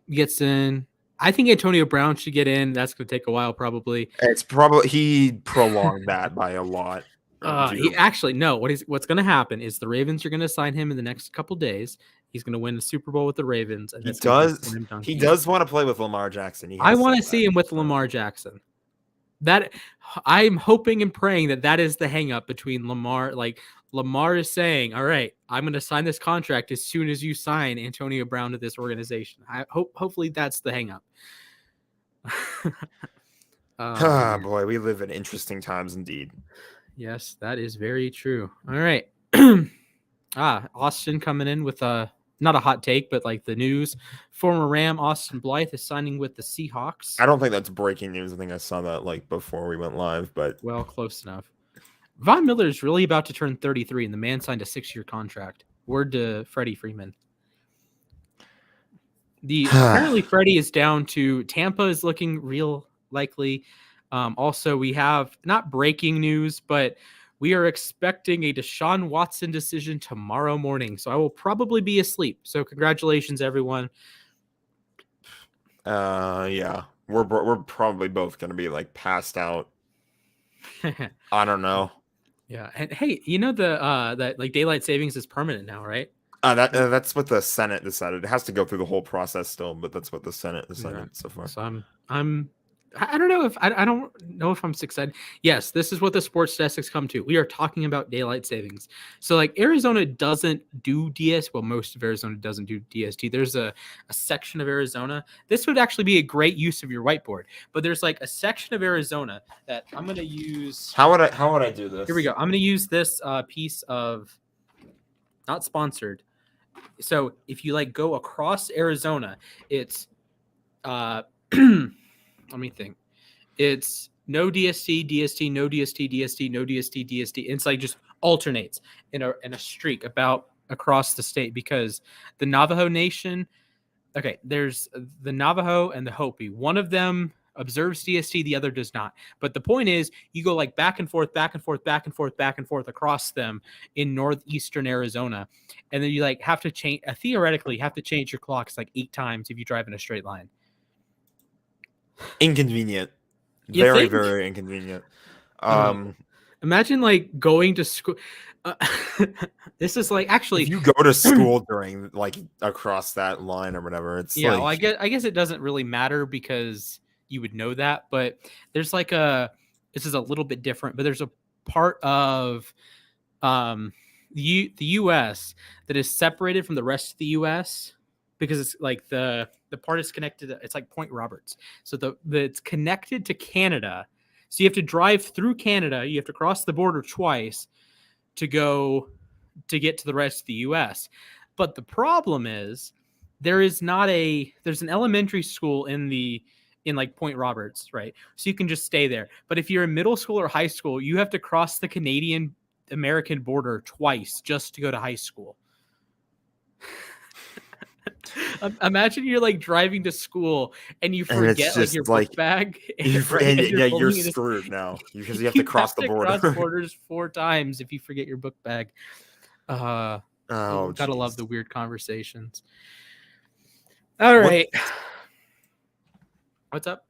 gets in. I think Antonio Brown should get in. That's going to take a while, probably. It's probably he prolonged that by a lot. What's going to happen is the Ravens are going to sign him in the next couple days. He's going to win the Super Bowl with the Ravens, and he does want to play with Lamar Jackson. I want to see him with Lamar Jackson. That I'm hoping and praying that is the hang up between Lamar. Like, Lamar is saying, all right, I'm going to sign this contract as soon as you sign Antonio Brown to this organization. Hopefully that's the hang up. Boy, we live in interesting times indeed. Yes, that is very true. All right. Austin coming in with not a hot take, but like the news. Former Ram Austin Blythe is signing with the Seahawks. I don't think that's breaking news. I think I saw that like before we went live, but well, close enough. Von Miller is really about to turn 33, and the man signed a 6-year contract. Word to Freddie Freeman. Apparently Freddie is down to Tampa is looking real likely. Also, we have not breaking news, but we are expecting a Deshaun Watson decision tomorrow morning. So I will probably be asleep. So congratulations, everyone. Yeah, we're probably both going to be like passed out. I don't know. Yeah, and hey, you know that like daylight savings is permanent now, right? That's what the Senate decided. It has to go through the whole process still, but that's what the Senate decided so far. So I don't know if I don't know if I'm excited. Yes, this is what the sports desk has come to. We are talking about daylight savings. So like Arizona doesn't do DS. Well, most of Arizona doesn't do DST. There's a section of Arizona. This would actually be a great use of your whiteboard. But there's like a section of Arizona that I'm going to use. How would I do this? Here we go. I'm going to use this piece of, not sponsored. So if you like go across Arizona, it's let me think. It's no DST, DST, no DST, DST, no DST, DST. It's like just alternates in a streak about across the state, because the Navajo Nation, okay, there's the Navajo and the Hopi. One of them observes DST, the other does not. But the point is, you go like back and forth, back and forth, back and forth, back and forth across them in northeastern Arizona. And then you like have to theoretically have to change your clocks like 8 times if you drive in a straight line. Inconvenient. You Very, think? very inconvenient. Uh, Imagine like going to school. Uh, this is like If actually, you go to school during like across that line or whatever, it's yeah. Well, like I guess it doesn't really matter because you would know that. But there's like a this is a little bit different. But there's a part of the U.S. that is separated from the rest of the U.S. because it's like the part is connected. It's like Point Roberts, so the it's connected to Canada. So you have to drive through Canada. You have to cross the border twice to go to get to the rest of the US. But the problem is there's an elementary school in like Point Roberts, right? So you can just stay there. But if you're in middle school or high school, you have to cross the Canadian American border twice just to go to high school. Imagine you're like driving to school and you and it's forget like your just book like bag, and and you're yeah, you're holding it. screwed now because you have to cross the border. Cross borders 4 times if you forget your book bag. Oh, Gotta love geez. the weird conversations. All right. What's up?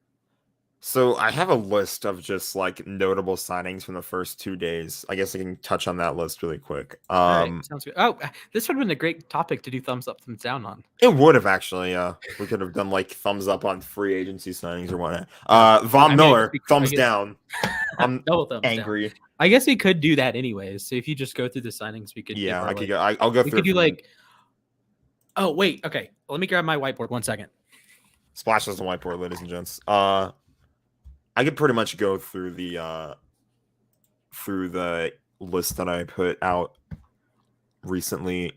So I have a list of just like notable signings from the first 2 days. I guess I can touch on that list really quick. All right, sounds good. Oh, this would have been a great topic to do thumbs up, thumbs down on. It would have actually. We could have done like thumbs up on free agency signings or whatnot. Von Miller, thumbs down. I'm double thumbs angry. down. I guess we could do that anyways. So if you just go through the signings, we could. Yeah, I could go. I'll go through. We could do like. Oh wait, okay. Let me grab my whiteboard. 1 second. Splash is the whiteboard, ladies and gents. I could pretty much go through the list that I put out recently.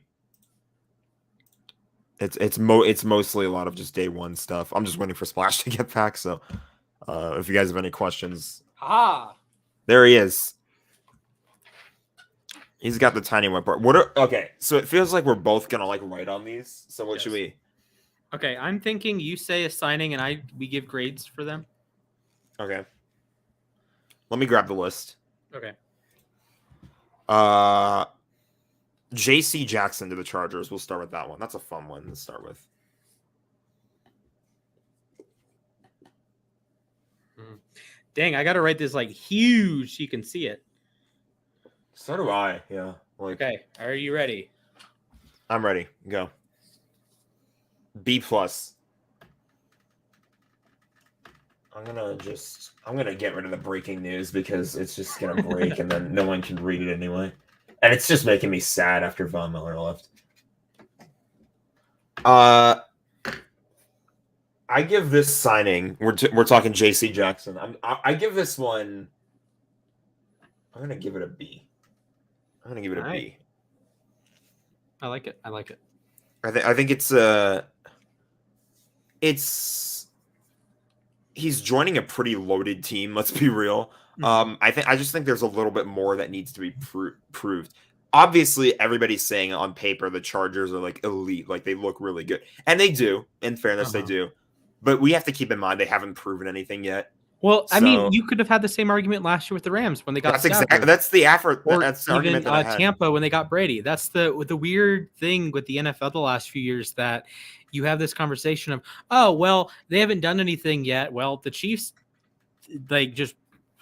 It's mostly a lot of just day one stuff. I'm just waiting for Splash to get back. So, if you guys have any questions, there he is. He's got the tiny whiteboard. Okay? So it feels like we're both gonna like write on these. So what should we? Okay, I'm thinking you say a signing and we give grades for them. Okay. Let me grab the list. Okay. J.C. Jackson to the Chargers. We'll start with that one. That's a fun one to start with. Dang, I got to write this like huge so you can see it. So do I. Yeah. Okay. Are you ready? I'm ready. Go. B+. I'm gonna get rid of the breaking news because it's just gonna break and then no one can read it anyway. And it's just making me sad after Von Miller left. I give this signing. We're talking J.C. Jackson. I give this one. I'm gonna give it a B. I'm gonna give it a B. I like it. I like it. I think he's joining a pretty loaded team. Let's be real. I just think there's a little bit more that needs to be proved. Obviously, everybody's saying on paper the Chargers are like elite, like they look really good, and they do. In fairness, they do. But we have to keep in mind they haven't proven anything yet. Well, I mean, you could have had the same argument last year with the Rams when they got. That's the argument that I had. Tampa when they got Brady. That's the weird thing with the NFL the last few years that you have this conversation of, oh well, they haven't done anything yet. Well, the Chiefs, like just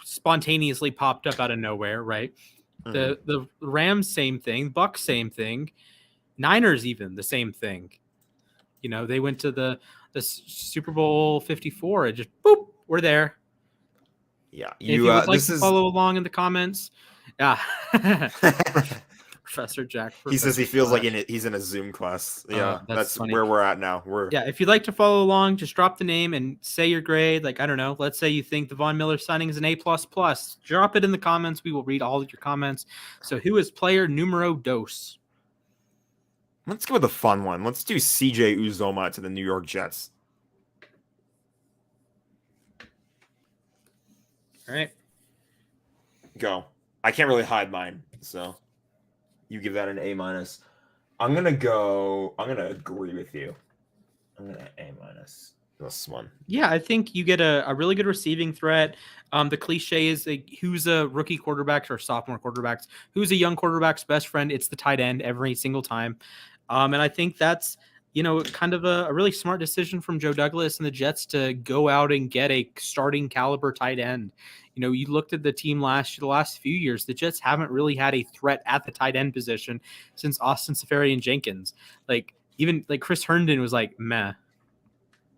spontaneously popped up out of nowhere, right? Mm-hmm. The Rams, same thing. Bucks, same thing. Niners, even the same thing. You know, they went to the Super Bowl 54 and just boop, we're there. Yeah, if you would like to follow along in the comments, yeah. Professor Jack. He says he feels like he's in a Zoom class. Yeah, that's where we're at now. If you'd like to follow along, just drop the name and say your grade. Like, I don't know, let's say you think the Von Miller signing is an A++. Drop it in the comments. We will read all of your comments. So who is player numero dos? Let's go with a fun one. Let's do CJ Uzomah to the New York Jets. All right. Go. I can't really hide mine, so you give that an A-. I'm gonna agree with you. I'm gonna A- this one. Yeah, I think you get a really good receiving threat. The cliche is like, who's a rookie quarterback or sophomore quarterbacks? Who's a young quarterback's best friend? It's the tight end every single time. And I think that's kind of a really smart decision from Joe Douglas and the Jets to go out and get a starting caliber tight end. You looked at the team the last few years, the Jets haven't really had a threat at the tight end position since Austin Seferian and Jenkins. Even Chris Herndon was meh.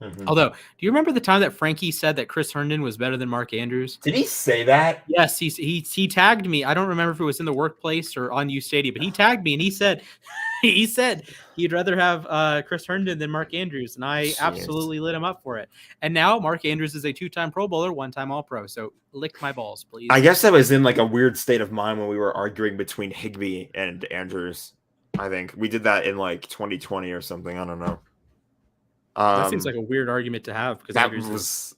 Mm-hmm. Although, do you remember the time that Frankie said that Chris Herndon was better than Mark Andrews? Did he say that? Yes, he tagged me. I don't remember if it was in the workplace or on uSTADIUM, but he tagged me and he said he'd rather have Chris Herndon than Mark Andrews, and I absolutely lit him up for it. And now Mark Andrews is a 2-time Pro Bowler, 1-time All-Pro. So lick my balls, please. I guess I was in a weird state of mind when we were arguing between Higbee and Andrews. I think we did that in 2020 or something. I don't know. That seems like a weird argument to have because Andrews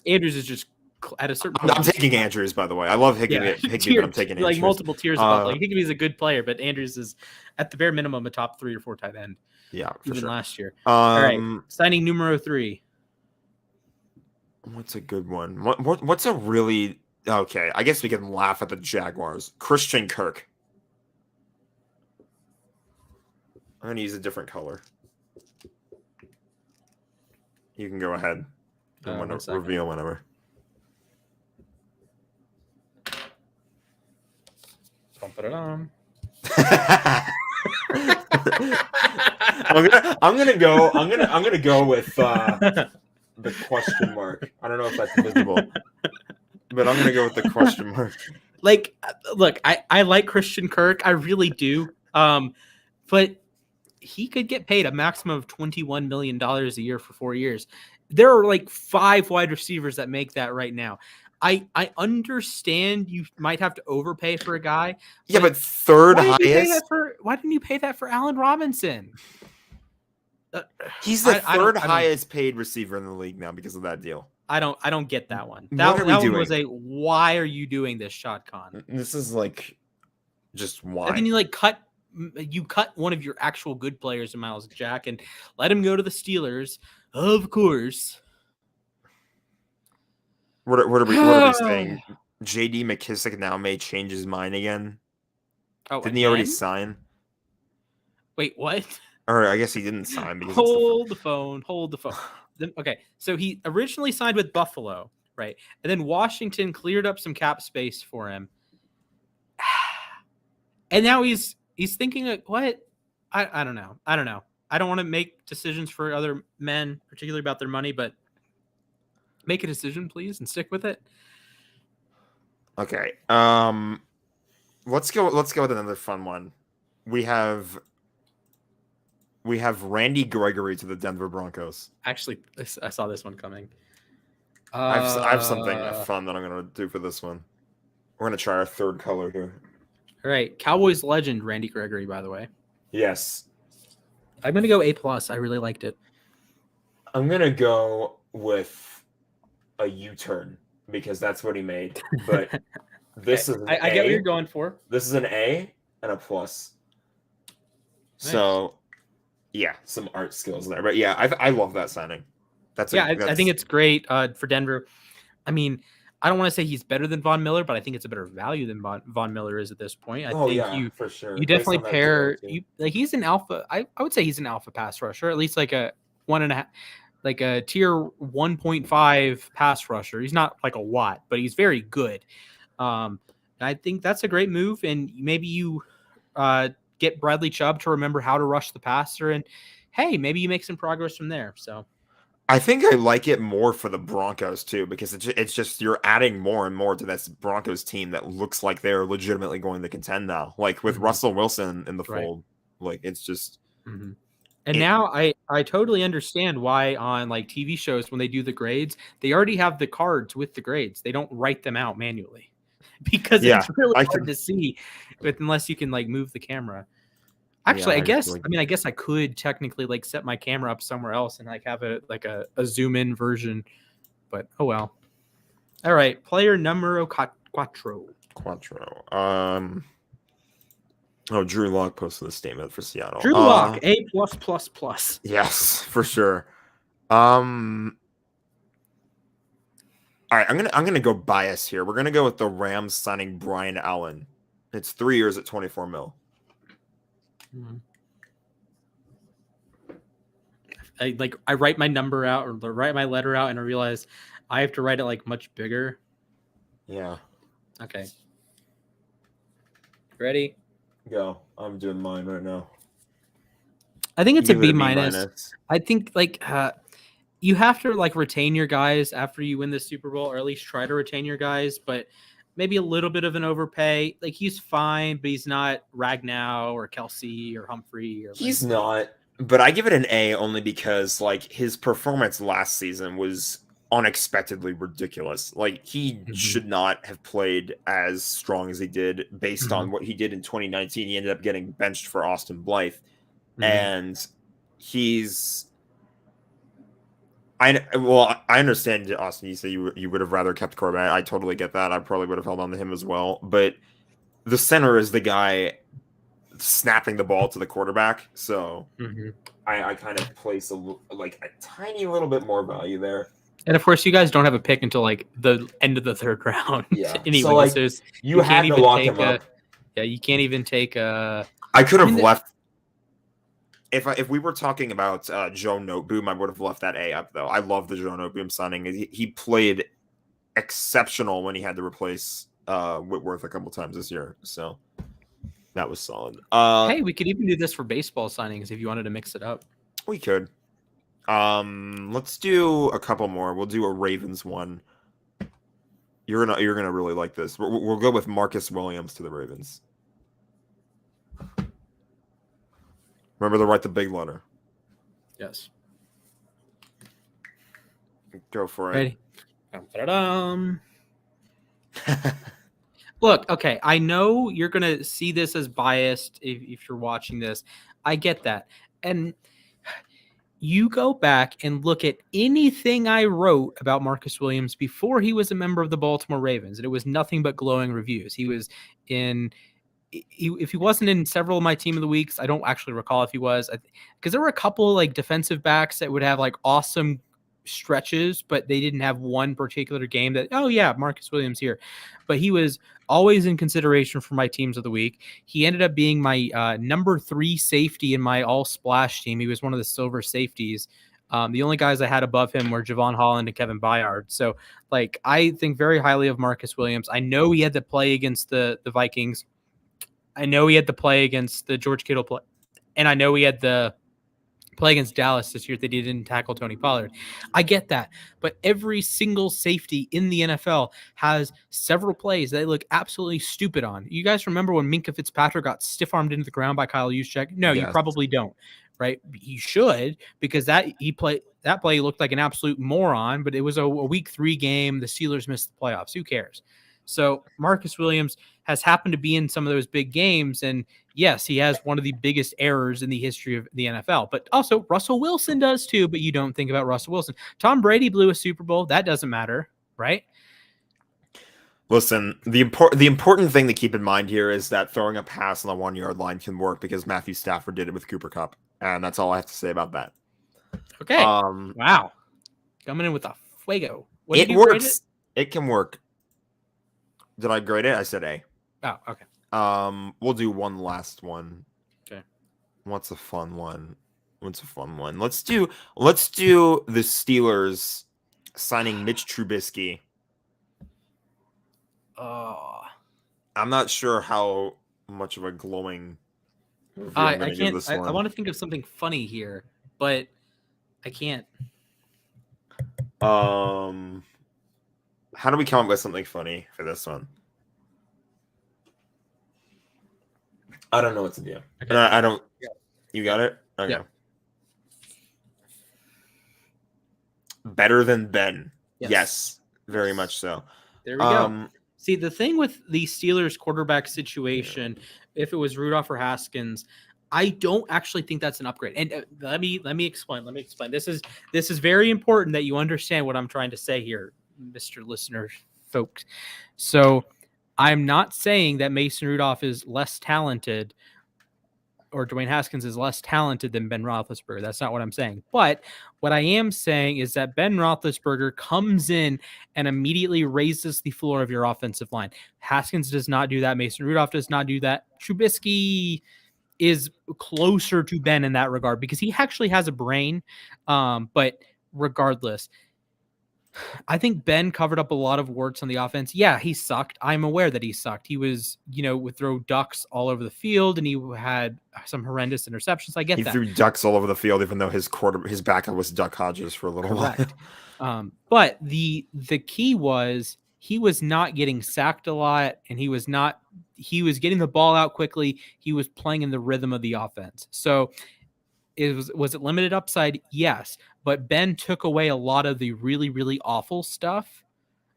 Andrews is just at a certain point. I'm taking Andrews, by the way. I love Higbee, but I'm taking Andrews. Multiple tiers above. Higbee's a good player, but Andrews is at the bare minimum a top 3 or 4 tight end. Yeah, for even sure. last year. All right, signing numero 3. What's a good one? What's a really okay? I guess we can laugh at the Jaguars. Christian Kirk. I'm gonna use a different color. You can go ahead and reveal whenever. I'm gonna go with the question mark. I don't know if that's visible, but I'm gonna go with the question mark. Look, I like Christian Kirk, I really do. But he could get paid a maximum of $21 million a year for 4 years. There are 5 wide receivers that make that right now. I understand you might have to overpay for a guy. Yeah, but third highest. Why didn't you pay that for Allen Robinson? He's the third highest paid receiver in the league now because of that deal. I don't get that one. That one was why are you doing this, Shad Khan? This is just why. And then you cut one of your actual good players in Miles Jack and let him go to the Steelers, of course. What are we saying? J.D. McKissick now may change his mind again. Oh, didn't he already sign? Wait, what? Or I guess he didn't sign because hold the phone. Okay, so he originally signed with Buffalo, right? And then Washington cleared up some cap space for him. And now he's thinking what? I don't know. I don't want to make decisions for other men, particularly about their money, but make a decision, please, and stick with it. Okay. Let's go with another fun one. We have Randy Gregory to the Denver Broncos. Actually, I saw this one coming. I have something fun that I'm going to do for this one. We're going to try our third color here. All right. Cowboys legend, Randy Gregory, by the way. Yes. I'm going to go A+. I really liked it. I'm going to go with a U-turn because that's what he made. But this is an I get what you're going for. This is an A and a plus. Nice. So, yeah, some art skills there. But yeah, I love that signing. I think it's great for Denver. I mean, I don't want to say he's better than Von Miller, but I think it's a better value than Von Miller is at this point. I think for sure. You definitely pair. He's an alpha. I would say he's an alpha pass rusher, at least like a 1.5. Like a tier 1.5 pass rusher. He's not like a Watt, but he's very good. I think that's a great move. And maybe you get Bradley Chubb to remember how to rush the passer. And, hey, maybe you make some progress from there. So I think I like it more for the Broncos, too, because it's just you're adding more and more to this Broncos team that looks like they're legitimately going to contend now. Like with Russell Wilson in the fold. Like it's just... Mm-hmm. And now I totally understand why on TV shows when they do the grades, they already have the cards with the grades. They don't write them out manually because it's really hard to see unless you can move the camera. Actually, I guess I could technically set my camera up somewhere else and have a zoom in version, but oh well. All right, player numero cuatro. Drew Lock posted the statement for Seattle. Drew Lock, A+++. Yes, for sure. All right, I'm gonna go bias here. We're gonna go with the Rams signing Brian Allen. It's 3 years at $24 million. I write my number out or write my letter out, and I realize I have to write it like much bigger. Yeah. Okay. Ready? Go. I'm doing mine right now. I think it's a Give it B minus. I think you have to retain your guys after you win the Super Bowl, or at least try to retain your guys, but maybe a little bit of an overpay. Like, he's fine, but he's not Ragnow or Kelsey or Humphrey. He's not, but I give it an A only because his performance last season was unexpectedly ridiculous. He should not have played as strong as he did based on what he did in 2019. He ended up getting benched for Austin Blythe, and I understand, Austin. You say you would have rather kept Corbett. I totally get that. I probably would have held on to him as well. But the center is the guy snapping the ball to the quarterback, so I kind of place a tiny little bit more value there. And of course, you guys don't have a pick until the end of the third round. Yeah. Anyway, so you had to lock him up. Yeah, you can't even take a. I could have left. If we were talking about Joe Noteboom, I would have left that A up, though. I love the Joe Noteboom signing. He played exceptional when he had to replace Whitworth a couple times this year. So that was solid. Hey, we could even do this for baseball signings if you wanted to mix it up. We could. Let's do a couple more. We'll do a Ravens one. You're gonna really like this. We'll go with Marcus Williams to the Ravens. Remember to write the big letter. Yes. Go for it. Ready? Look, okay, I know you're going to see this as biased if you're watching this. I get that. And you go back and look at anything I wrote about Marcus Williams before he was a member of the Baltimore Ravens, and it was nothing but glowing reviews. He was if he wasn't in several of my team of the weeks, I don't actually recall if he was, because there were a couple defensive backs that would have awesome stretches, but they didn't have one particular game that, oh yeah, Marcus Williams here. But he was always in consideration for my teams of the week. He ended up being my number 3 safety in my all splash team. He was one of the silver safeties. The only guys I had above him were Javon Holland and Kevin Byard. So I think very highly of Marcus Williams. I know he had to play against the Vikings. I know he had to play against the George Kittle play. And I know he had the play against Dallas this year that he didn't tackle Tony Pollard. I get that. But every single safety in the NFL has several plays that they look absolutely stupid on. You guys remember when Minkah Fitzpatrick got stiff-armed into the ground by Kyle Juszczyk? No, yes. You probably don't. Right? He should, because that play looked like an absolute moron, but it was a week 3 game. The Steelers missed the playoffs. Who cares? So Marcus Williams has happened to be in some of those big games, and yes, he has one of the biggest errors in the history of the NFL. But also Russell Wilson does too, but you don't think about Russell Wilson. Tom Brady blew a Super Bowl. That doesn't matter, right? Listen, the important thing to keep in mind here is that throwing a pass on the 1-yard line can work, because Matthew Stafford did it with Cooper Kupp, and that's all I have to say about that. Okay. Wow. Coming in with a fuego. It works. It can work. Did I grade it? I said A. Oh, okay. We'll do one last one. Okay. What's a fun one? Let's do the Steelers signing Mitch Trubisky. I'm not sure how much of a glowing review I'm gonna give this one. I want to think of something funny here, but I can't. How do we come up with something funny for this one? I don't know what to do. Okay. I don't. Yeah. You got it? Okay. Yeah. Better than Ben. Yes. Very much so. There we go. See, the thing with the Steelers quarterback situation, if it was Rudolph or Haskins, I don't actually think that's an upgrade. And let me explain. This is very important that you understand what I'm trying to say here, Mr. Listener folks. So I'm not saying that Mason Rudolph is less talented or Dwayne Haskins is less talented than Ben Roethlisberger. That's not what I'm saying. But what I am saying is that Ben Roethlisberger comes in and immediately raises the floor of your offensive line. Haskins does not do that. Mason Rudolph does not do that. Trubisky is closer to Ben in that regard because he actually has a brain. But regardless, I think Ben covered up a lot of warts on the offense. Yeah, he sucked. I'm aware that he sucked. He was, would throw ducks all over the field, and he had some horrendous interceptions. I get He that. threw ducks all over the field, even though his backup was Duck Hodges for a little Correct. while. But the key was he was not getting sacked a lot, and he was getting the ball out quickly. He was playing in the rhythm of the offense. So was it limited upside? Yes. But Ben took away a lot of the really, really awful stuff,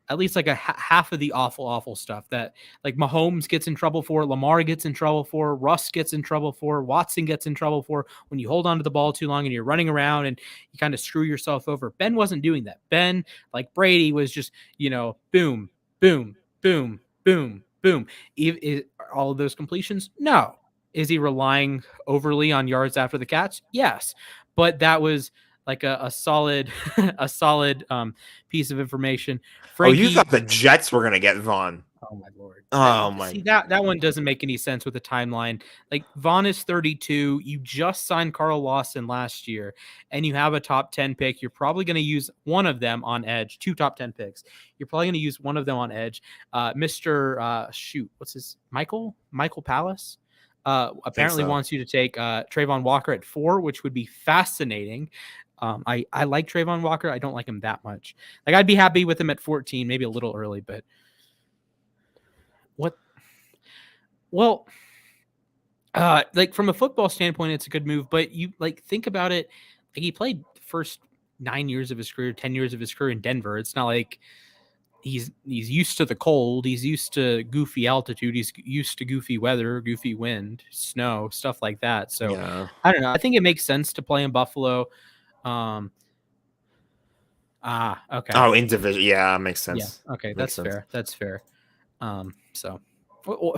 at least like half of the awful stuff that like Mahomes gets in trouble for, Lamar gets in trouble for, Russ gets in trouble for, Watson gets in trouble for when you hold on to the ball too long and you're running around and you kind of screw yourself over. Ben wasn't doing that. Ben, like Brady, was just, boom, boom, boom, boom, boom. All of those completions? No. Is he relying overly on yards after the catch? Yes. But that was like a solid piece of information. Frankie, you thought the Jets were going to get Vaughn. Oh my Lord. My. See, that one doesn't make any sense with the timeline. Like Vaughn is 32. You just signed Carl Lawson last year and you have a top 10 pick. You're probably going to use one of them on edge, 2 top 10 picks. You're probably going to use one of them on edge. What's his Michael Palace? Apparently wants you to take Trayvon Walker at 4, which would be fascinating. I like Trayvon Walker. I don't like him that much. Like I'd be happy with him at 14, maybe a little early, but what? Well, like from a football standpoint, it's a good move, but you like think about it. Like he played the first 9 years of his career, 10 years of his career in Denver. It's not like he's used to the cold. He's used to goofy altitude. He's used to goofy weather, goofy wind, snow, stuff like that. So yeah. I don't know. I think it makes sense to play in Buffalo. Okay. Oh, in division. Yeah, makes sense. Yeah. Okay. That's fair. That's fair. So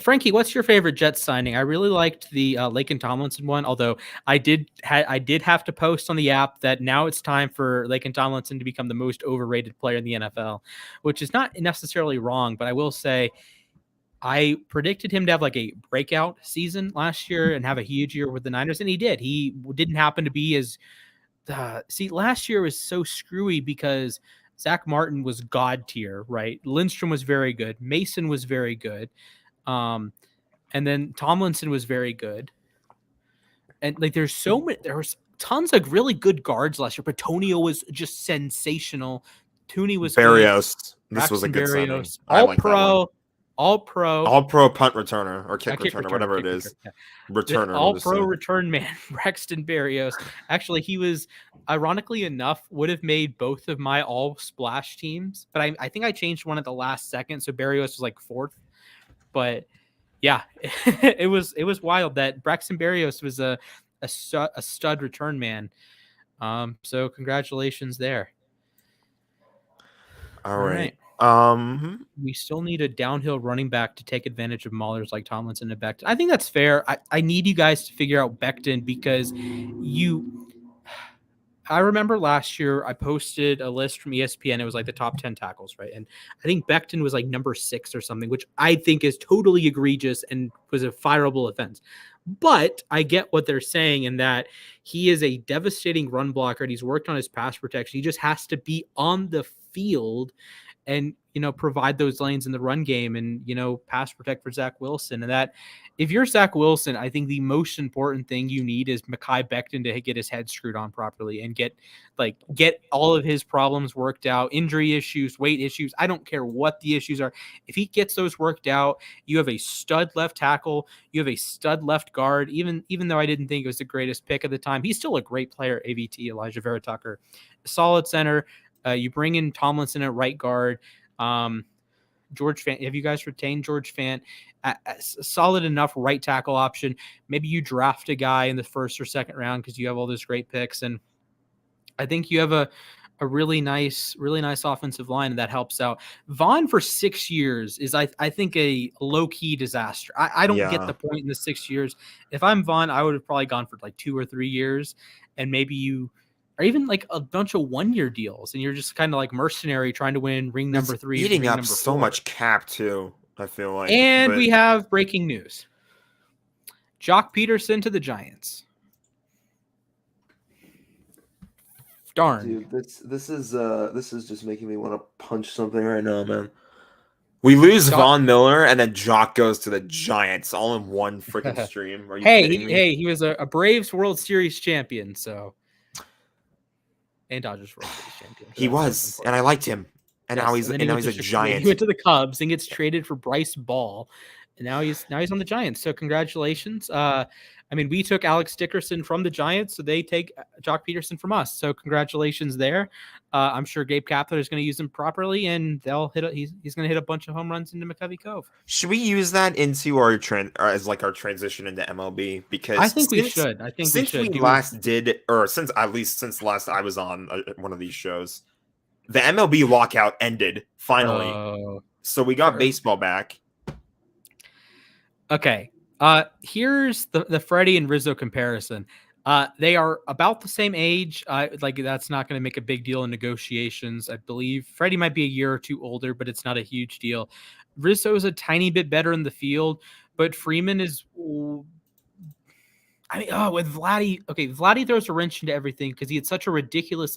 Frankie, what's your favorite Jets signing? I really liked the Laken Tomlinson one, although I did have to post on the app that now it's time for Laken Tomlinson to become the most overrated player in the NFL, which is not necessarily wrong, but I will say I predicted him to have like a breakout season last year and have a huge year with the Niners, and he did. He didn't happen to be as last year was so screwy because Zach Martin was god tier, right? Lindstrom was very good. Mason was very good. And then Tomlinson was very good. And like there was tons of really good guards last year. Petonio was just sensational. Tooney was Berrios. Good. This was a good signing. All pro punt returner or kick returner, whatever it is. Returner. All pro return man, Braxton Berrios. Actually, he was, ironically enough, would have made both of my all splash teams, but I think I changed one at the last second, so Berrios was like 4th. But yeah, it was wild that Braxton Berrios was a stud return man. So congratulations there. All right. We still need a downhill running back to take advantage of maulers like Tomlinson and Becton. I think that's fair. I need you guys to figure out Becton because I remember last year I posted a list from ESPN. It was like the top 10 tackles, right? And I think Becton was like number 6 or something, which I think is totally egregious and was a fireable offense. But I get what they're saying in that he is a devastating run blocker and he's worked on his pass protection. He just has to be on the field and, provide those lanes in the run game and, pass protect for Zach Wilson. And that if you're Zach Wilson, I think the most important thing you need is Mekhi Becton to get his head screwed on properly and get all of his problems worked out, injury issues, weight issues. I don't care what the issues are. If he gets those worked out, you have a stud left tackle, you have a stud left guard, even though I didn't think it was the greatest pick at the time. He's still a great player, AVT, Elijah Vera Tucker. Solid center. You bring in Tomlinson at right guard. George Fant. Have you guys retained George Fant? A solid enough right tackle option. Maybe you draft a guy in the 1st or 2nd round because you have all those great picks. And I think you have a really nice offensive line, and that helps out. Vaughn for 6 years is, I think, a low-key disaster. I don't get the point in the 6 years. If I'm Vaughn, I would have probably gone for like 2 or 3 years, and maybe you – or even like a bunch of 1-year deals, and you're just kind of like mercenary trying to win ring number 3. Eating up so much cap too, I feel like. And we have breaking news. Jock Peterson to the Giants. Darn. Dude, this is just making me want to punch something right now, man. We lose Von Miller, and then Jock goes to the Giants all in one freaking stream. Are you kidding me? He was a Braves World Series champion, so and Dodgers World Series champion. He was, and I liked him. And now he's a Giant. He went to the Cubs and gets traded for Bryce Ball, and now he's on the Giants. So congratulations. I mean, we took Alex Dickerson from the Giants, so they take Jock Peterson from us. So congratulations there. I'm sure Gabe Kapler is going to use him properly, and he's going to hit a bunch of home runs into McCovey Cove. Should we use that into our as like our transition into MLB? Because I think we should. I think since we should. Since last I was on one of these shows, the MLB lockout ended finally. So we got baseball back. Okay. Here's the Freddie and Rizzo comparison. They are about the same age. Like that's not going to make a big deal in negotiations. I believe Freddie might be a year or two older, but it's not a huge deal. Rizzo is a tiny bit better in the field, but Freeman is. With Vladdy, okay, Vladdy throws a wrench into everything because he had such a ridiculous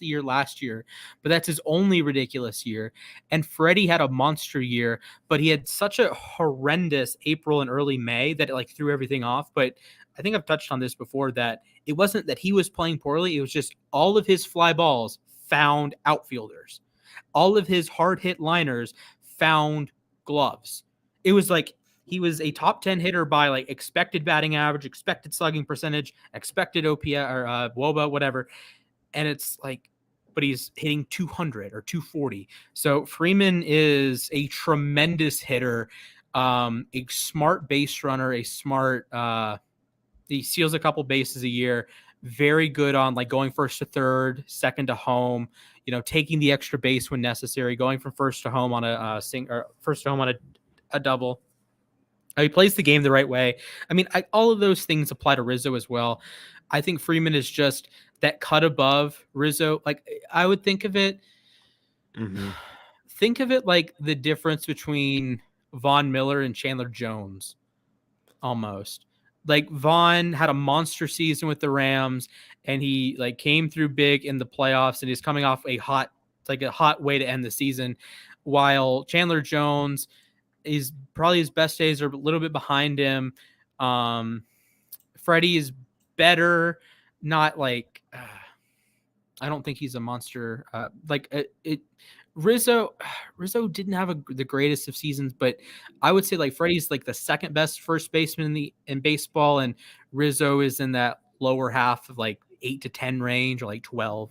year last year, but that's his only ridiculous year. And Freddie had a monster year, but he had such a horrendous April and early May that it like threw everything off. But I think I've touched on this before that it wasn't that he was playing poorly. It was just all of his fly balls found outfielders. All of his hard hit liners found gloves. It was like, he was a top 10 hitter by like expected batting average, expected slugging percentage, expected OPS or WOBA, whatever. And it's like, but he's hitting 200 or 240. So Freeman is a tremendous hitter, a smart base runner, he steals a couple bases a year. Very good on like going first to third, second to home, taking the extra base when necessary, going from first to home on a double. He plays the game the right way. I mean, all of those things apply to Rizzo as well. I think Freeman is just that cut above Rizzo. Like I would think of it. Mm-hmm. Think of it like the difference between Von Miller and Chandler Jones, almost. Like Vaughn had a monster season with the Rams, and he like came through big in the playoffs, and he's coming off a hot way to end the season, while Chandler Jones is probably his best days are a little bit behind him. Freddie is better, not like I don't think he's a monster. Rizzo didn't have the greatest of seasons, but I would say like Freddie's like the second best first baseman in baseball, and Rizzo is in that lower half of like 8 to 10 range or like 12.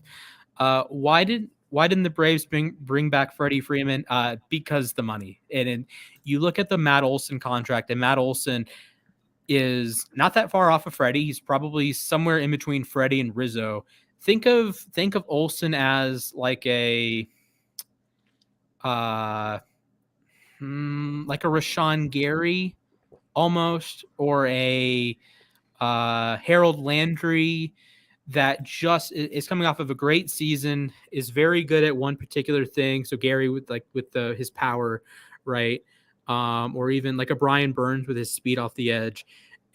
Why didn't the Braves bring back Freddie Freeman? Because the money. And you look at the Matt Olsen contract, and Matt Olsen is not that far off of Freddie. He's probably somewhere in between Freddie and Rizzo. Think of Olsen as like a Rashawn Gary almost, or a Harold Landry that just is coming off of a great season, is very good at one particular thing. So Gary with his power, right? Or even like a Brian Burns with his speed off the edge.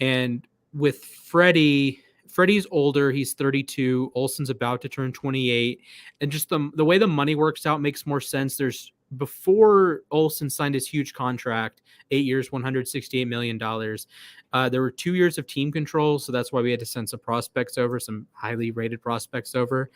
And with Freddie's older, he's 32. Olsen's about to turn 28. And just the way the money works out makes more sense. Before Olsen signed his huge contract, 8 years, $168 million, there were 2 years of team control, so that's why we had to send some highly rated prospects over.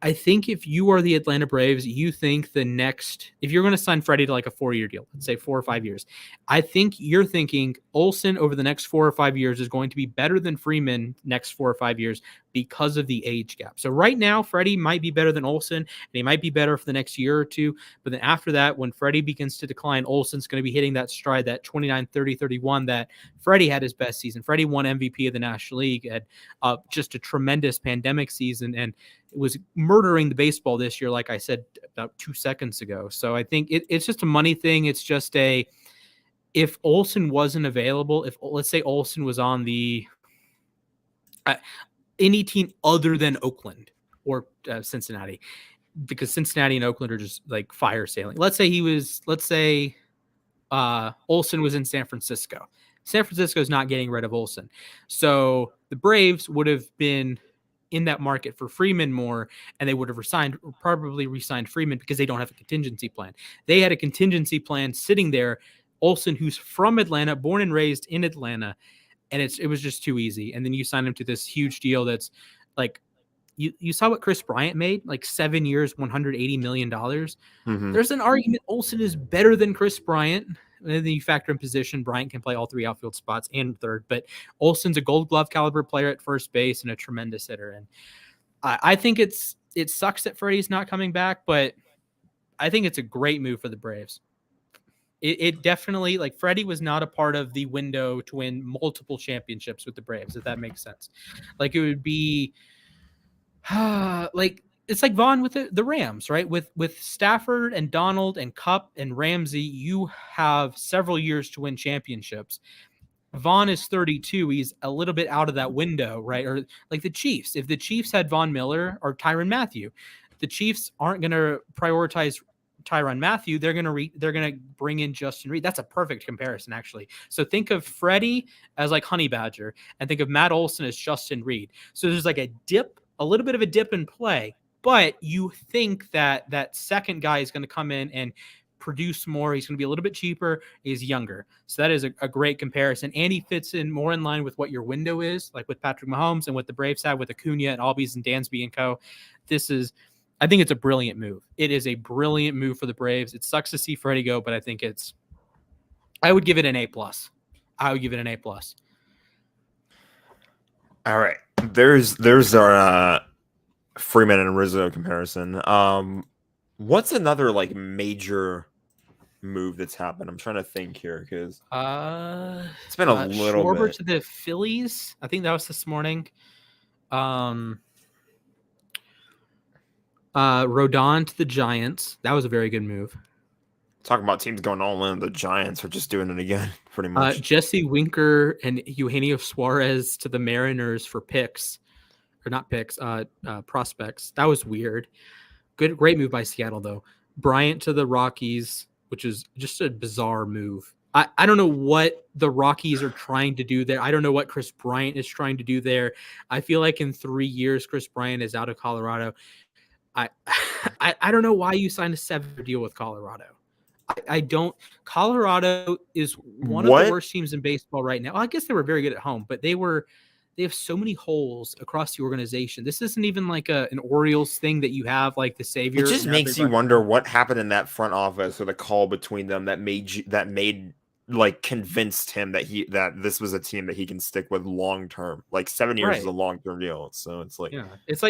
I think if you are the Atlanta Braves, you think if you're going to sign Freddie to like a 4-year deal, let's say 4 or 5 years, I think you're thinking Olsen over the next 4 or 5 years is going to be better than Freeman next 4 or 5 years because of the age gap. So right now, Freddie might be better than Olsen, and he might be better for the next year or two. But then after that, when Freddie begins to decline, Olsen's going to be hitting that stride, that 29, 30, 31 that Freddie had his best season. Freddie won MVP of the National League, had just a tremendous pandemic season, and it was murdering the baseball this year, like I said about 2 seconds ago. So I think it's just a money thing. It's just if Olsen wasn't available, if let's say Olsen was on any team other than Oakland or Cincinnati, because Cincinnati and Oakland are just like fire sailing. Let's say Olsen was in San Francisco. San Francisco is not getting rid of Olsen. So the Braves would have been in that market for Freeman more, and they would have probably re-signed Freeman because they don't have a contingency plan. They had a contingency plan sitting there. Olsen, who's from Atlanta, born and raised in Atlanta, and it was just too easy. And then you sign him to this huge deal that's like, you saw what Chris Bryant made, like 7 years, $180 million. Mm-hmm. There's an argument Olsen is better than Chris Bryant. And then you factor in position. Bryant can play all 3 outfield spots and third, but Olsen's a Gold Glove caliber player at first base and a tremendous hitter. And I think it sucks that Freddie's not coming back, but I think it's a great move for the Braves. It definitely, like, Freddie was not a part of the window to win multiple championships with the Braves, if that makes sense. Like, it would be like, it's like Vaughn with the Rams, right? With Stafford and Donald and Kupp and Ramsey, you have several years to win championships. Vaughn is 32. He's a little bit out of that window, right? Or like the Chiefs. If the Chiefs had Von Miller or Tyrann Mathieu, the Chiefs aren't going to prioritize Tyrann Mathieu. They're going to bring in Justin Reed. That's a perfect comparison, actually. So think of Freddie as like Honey Badger, and think of Matt Olson as Justin Reed. So there's like a little bit of a dip in play, but you think that second guy is going to come in and produce more. He's going to be a little bit cheaper. He's younger. So that is a great comparison. And he fits in more in line with what your window is, like with Patrick Mahomes and what the Braves have with Acuna and Albies and Dansby and co. I think it's a brilliant move. It is a brilliant move for the Braves. It sucks to see Freddie go, but I think I would give it an A+. I would give it an A+. All right. There's our Freeman and Rizzo comparison. What's another like major move that's happened? I'm trying to think here because it's been a little Schwarber bit. To the Phillies. I think that was this morning. Rodon to the Giants. That was a very good move. Talking about teams going all in, the Giants are just doing it again, pretty much. Jesse Winker and Eugenio Suarez to the Mariners for picks. Or not picks, prospects. That was weird. Great move by Seattle, though. Bryant to the Rockies, which is just a bizarre move. I don't know what the Rockies are trying to do there. I don't know what Chris Bryant is trying to do there. I feel like in 3 years, Chris Bryant is out of Colorado. I don't know why you signed a 7-year deal with Colorado. I don't. Colorado is one of the worst teams in baseball right now. Well, I guess they were very good at home, but they have so many holes across the organization. This isn't even like an Orioles thing that you have like the savior. It just makes you wonder what happened in that front office or the call between them that convinced him that this was a team that he can stick with long term. Like 7 years is a long term deal. So it's like, it's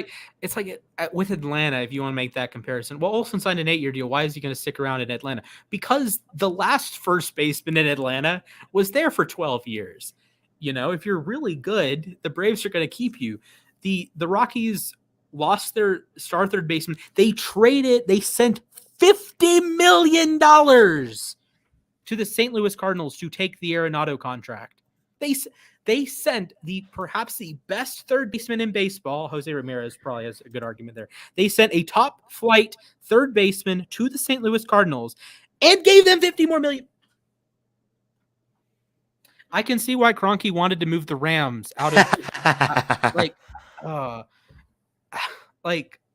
like with Atlanta, if you want to make that comparison. Well, Olsen signed an 8-year deal. Why is he going to stick around in Atlanta? Because the last first baseman in Atlanta was there for 12 years. You know, if you're really good, the Braves are going to keep you. The Rockies lost their star third baseman. They sent $50 million to the St. Louis Cardinals to take the Arenado contract. They sent perhaps the best third baseman in baseball. Jose Ramirez probably has a good argument there. They sent a top flight third baseman to the St. Louis Cardinals and gave them $50 more million. I can see why Kroenke wanted to move the Rams out of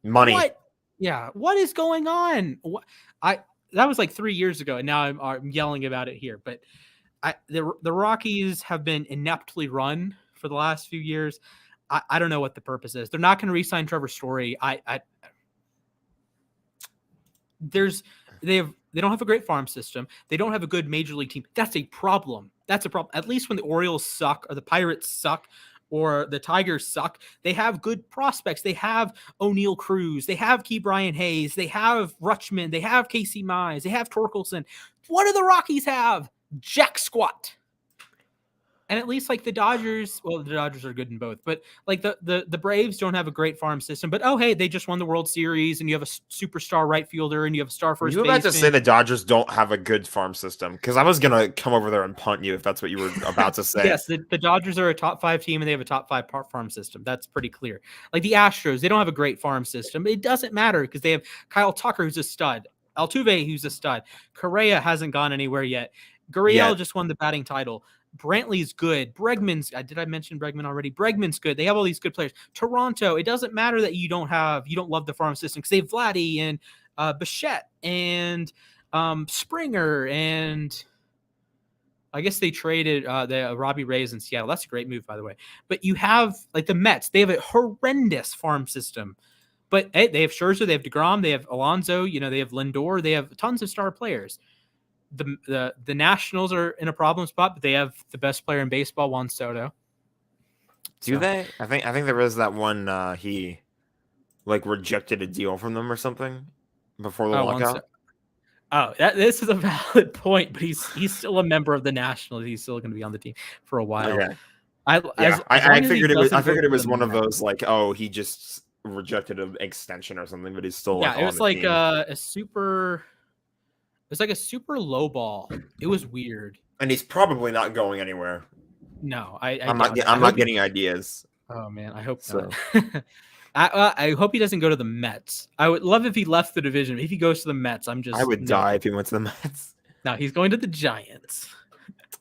money. What? Yeah, what is going on? That was like 3 years ago, and now I'm yelling about it here. But the Rockies have been ineptly run for the last few years. I don't know what the purpose is. They're not going to re-sign Trevor Story. They don't have a great farm system. They don't have a good major league team. That's a problem. At least when the Orioles suck or the Pirates suck or the Tigers suck, they have good prospects. They have O'Neal Cruz. They have Key Brian Hayes. They have Rutschman. They have Casey Mize. They have Torkelson. What do the Rockies have? Jack squat. And at least like the Dodgers are good in both, but like the Braves don't have a great farm system. But hey, they just won the World Series, and you have a superstar right fielder, and you have a star first baseman. You about to say the Dodgers don't have a good farm system? Because I was gonna come over there and punt you if that's what you were about to say. Yes, the Dodgers are a top 5 team, and they have a top 5 farm system. That's pretty clear. Like the Astros, they don't have a great farm system. It doesn't matter because they have Kyle Tucker, who's a stud. Altuve, who's a stud. Correa hasn't gone anywhere yet. Gurriel just won the batting title. Brantley's good. Bregman's. Did I mention Bregman already? Bregman's good. They have all these good players. Toronto. It doesn't matter that you don't love the farm system because they have Vladdy and Bichette and Springer, and I guess they traded the Robbie Rays in Seattle. That's a great move, by the way. But you have like the Mets. They have a horrendous farm system. But hey, they have Scherzer, they have DeGrom, they have Alonso, they have Lindor, they have tons of star players. The Nationals are in a problem spot, but they have the best player in baseball, Juan Soto. Do they? I think there was that one he rejected a deal from them or something before the lockout. This is a valid point, but he's still a member of the Nationals. He's still going to be on the team for a while. Okay. I figured it was one of those he just rejected an extension or something, but he's still it was like a super low ball. It was weird, and he's probably not going anywhere. No, I'm not getting ideas. Oh man, I hope so. I hope he doesn't go to the Mets. I would love if he left the division. If he goes to the Mets, I would die if he went to the Mets. No, he's going to the Giants.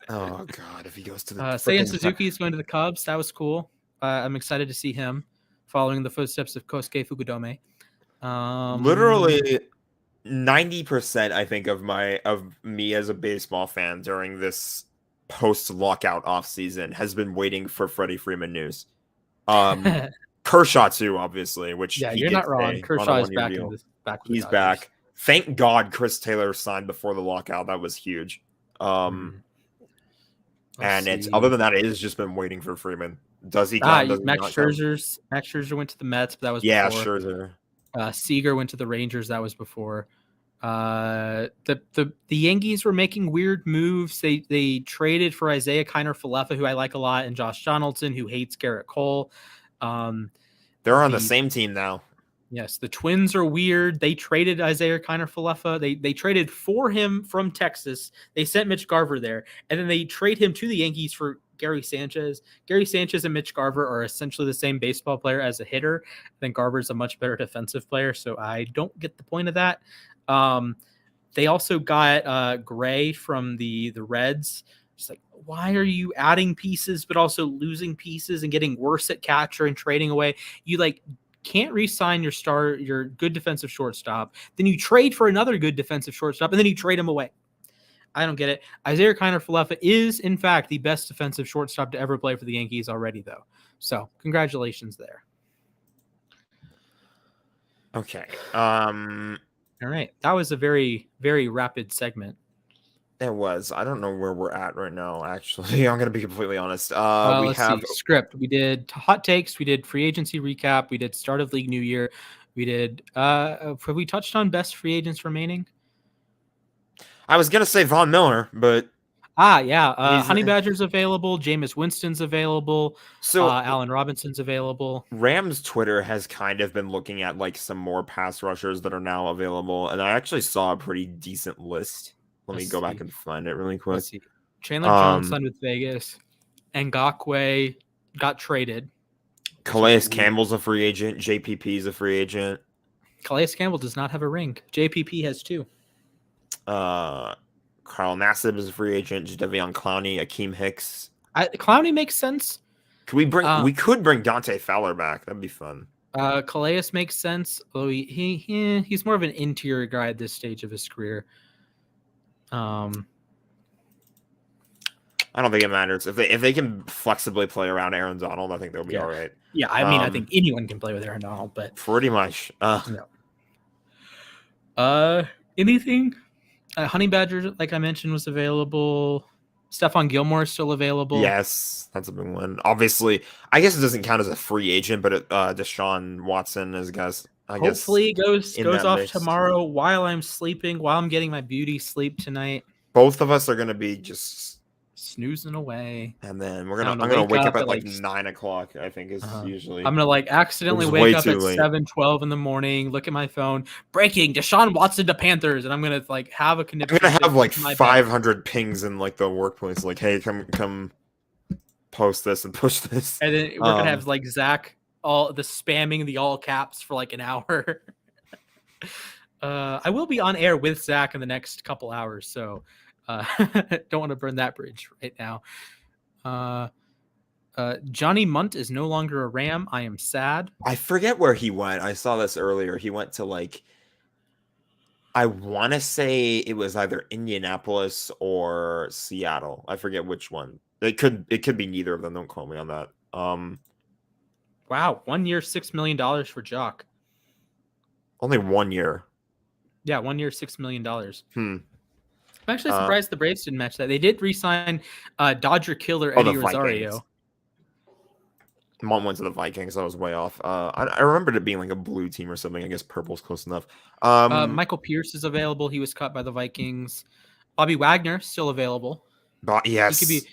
Oh god, if he goes to the Seiya Suzuki is going to the Cubs. That was cool. I'm excited to see him following the footsteps of Kosuke Fukudome. Literally 90%, I think, of me as a baseball fan during this post-lockout offseason has been waiting for Freddie Freeman news. Kershaw too, obviously, which you're not wrong. Kershaw is back. He's back. Thank God Chris Taylor signed before the lockout. That was huge. And it's other than that, it has just been waiting for Freeman. Does he come? Max Scherzer went to the Mets, but that was before. Scherzer. Seager went to the Rangers. That was before. The Yankees were making weird moves. They traded for Isaiah Kiner-Falefa, who I like a lot, and Josh Donaldson, who hates Garrett Cole. They're on the same team now. Yes, the Twins are weird. They traded Isaiah Kiner-Falefa. They traded for him from Texas. They sent Mitch Garver there, and then they trade him to the Yankees for Gary Sanchez. Gary Sanchez and Mitch Garver are essentially the same baseball player as a hitter. I think Garver's a much better defensive player, so I don't get the point of that. They also got Gray from the Reds. Just like, why are you adding pieces but also losing pieces and getting worse at catcher and trading away? You can't re-sign your good defensive shortstop. Then you trade for another good defensive shortstop, and then you trade him away. I don't get it. Isaiah Kiner-Falefa is, in fact, the best defensive shortstop to ever play for the Yankees already, though. So, congratulations there. Okay. All right. That was a very, very rapid segment. It was. I don't know where we're at right now, actually. I'm going to be completely honest. Let's see. Script. We did hot takes. We did free agency recap. We did start of league new year. We did have we touched on best free agents remaining? I was going to say Von Miller, but Honey Badger's available. Jameis Winston's available. So Allen Robinson's available. Rams Twitter has kind of been looking at some more pass rushers that are now available, and I actually saw a pretty decent list. Let me go back and find it really quick. Chandler Jones signed with Vegas. Ngakoue got traded. Calais Campbell's a free agent. JPP's a free agent. Calais Campbell does not have a ring. JPP has 2. Carl Nassib is a free agent. Jadeveon Clowney, Akeem Hicks. Clowney makes sense. Could we bring? We could bring Dante Fowler back. That'd be fun. Calais makes sense. Although he's more of an interior guy at this stage of his career. I don't think it matters if they can flexibly play around Aaron Donald. I think they'll be all right. Yeah, I mean, I think anyone can play with Aaron Donald, but pretty much. Anything? Honey Badger, like I mentioned, was available. Stephon Gilmore is still available. Yes, that's a big one. Obviously, I guess it doesn't count as a free agent, but Deshaun Watson is guys. Hopefully goes off mix tomorrow while I'm sleeping, while I'm getting my beauty sleep tonight. Both of us are going to be just snoozing away, and then I'm gonna wake up at 9 o'clock. I think is usually. I'm gonna accidentally wake up at 7:12 in the morning. Look at my phone. Breaking: Deshaun Watson to Panthers, and I'm gonna have a conniption. I'm gonna have 500 pings in the workplace. Hey, come post this and push this. And then we're gonna have Zach all the spamming the all caps for an hour. I will be on air with Zach in the next couple hours, so Don't want to burn that bridge right now. Johnny Munt is no longer a Ram. I am sad. I forget where he went. I saw this earlier. He went to like, I want to say it was either Indianapolis or Seattle. I forget which one. It could be neither of them. Don't call me on that. Wow, 1 year, $6 million for Jock. Only 1 year. Yeah, 1 year, $6 million. I'm Hmm. actually surprised the Braves didn't match that. They did re-sign Dodger killer Oh, Eddie the Rosario. Vikings. Mom went to the Vikings. I was way off. I remembered it being like a blue team or something. I guess purple's close enough. Michael Pierce is available. He was cut by the Vikings. Bobby Wagner still available. But yes, He could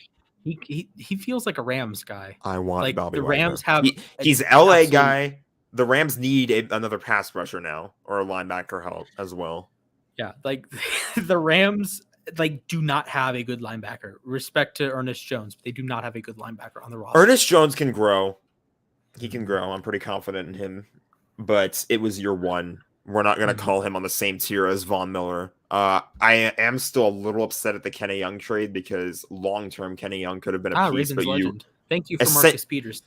be. He feels like a Rams guy. I want Like Bobby the Wagner. Rams have. He's LA guy. The Rams need another pass rusher now or a linebacker help as well. Yeah, like the Rams like do not have a good linebacker. Respect to Ernest Jones, but they do not have a good linebacker on the roster. Ernest Jones can grow. He can grow. I'm pretty confident in him. But it was year one. We're not going to call him on the same tier as Von Miller. I am still a little upset at the Kenny Young trade because long-term Kenny Young could have been a piece. Ravens But legend. Thank you for Marcus Peters.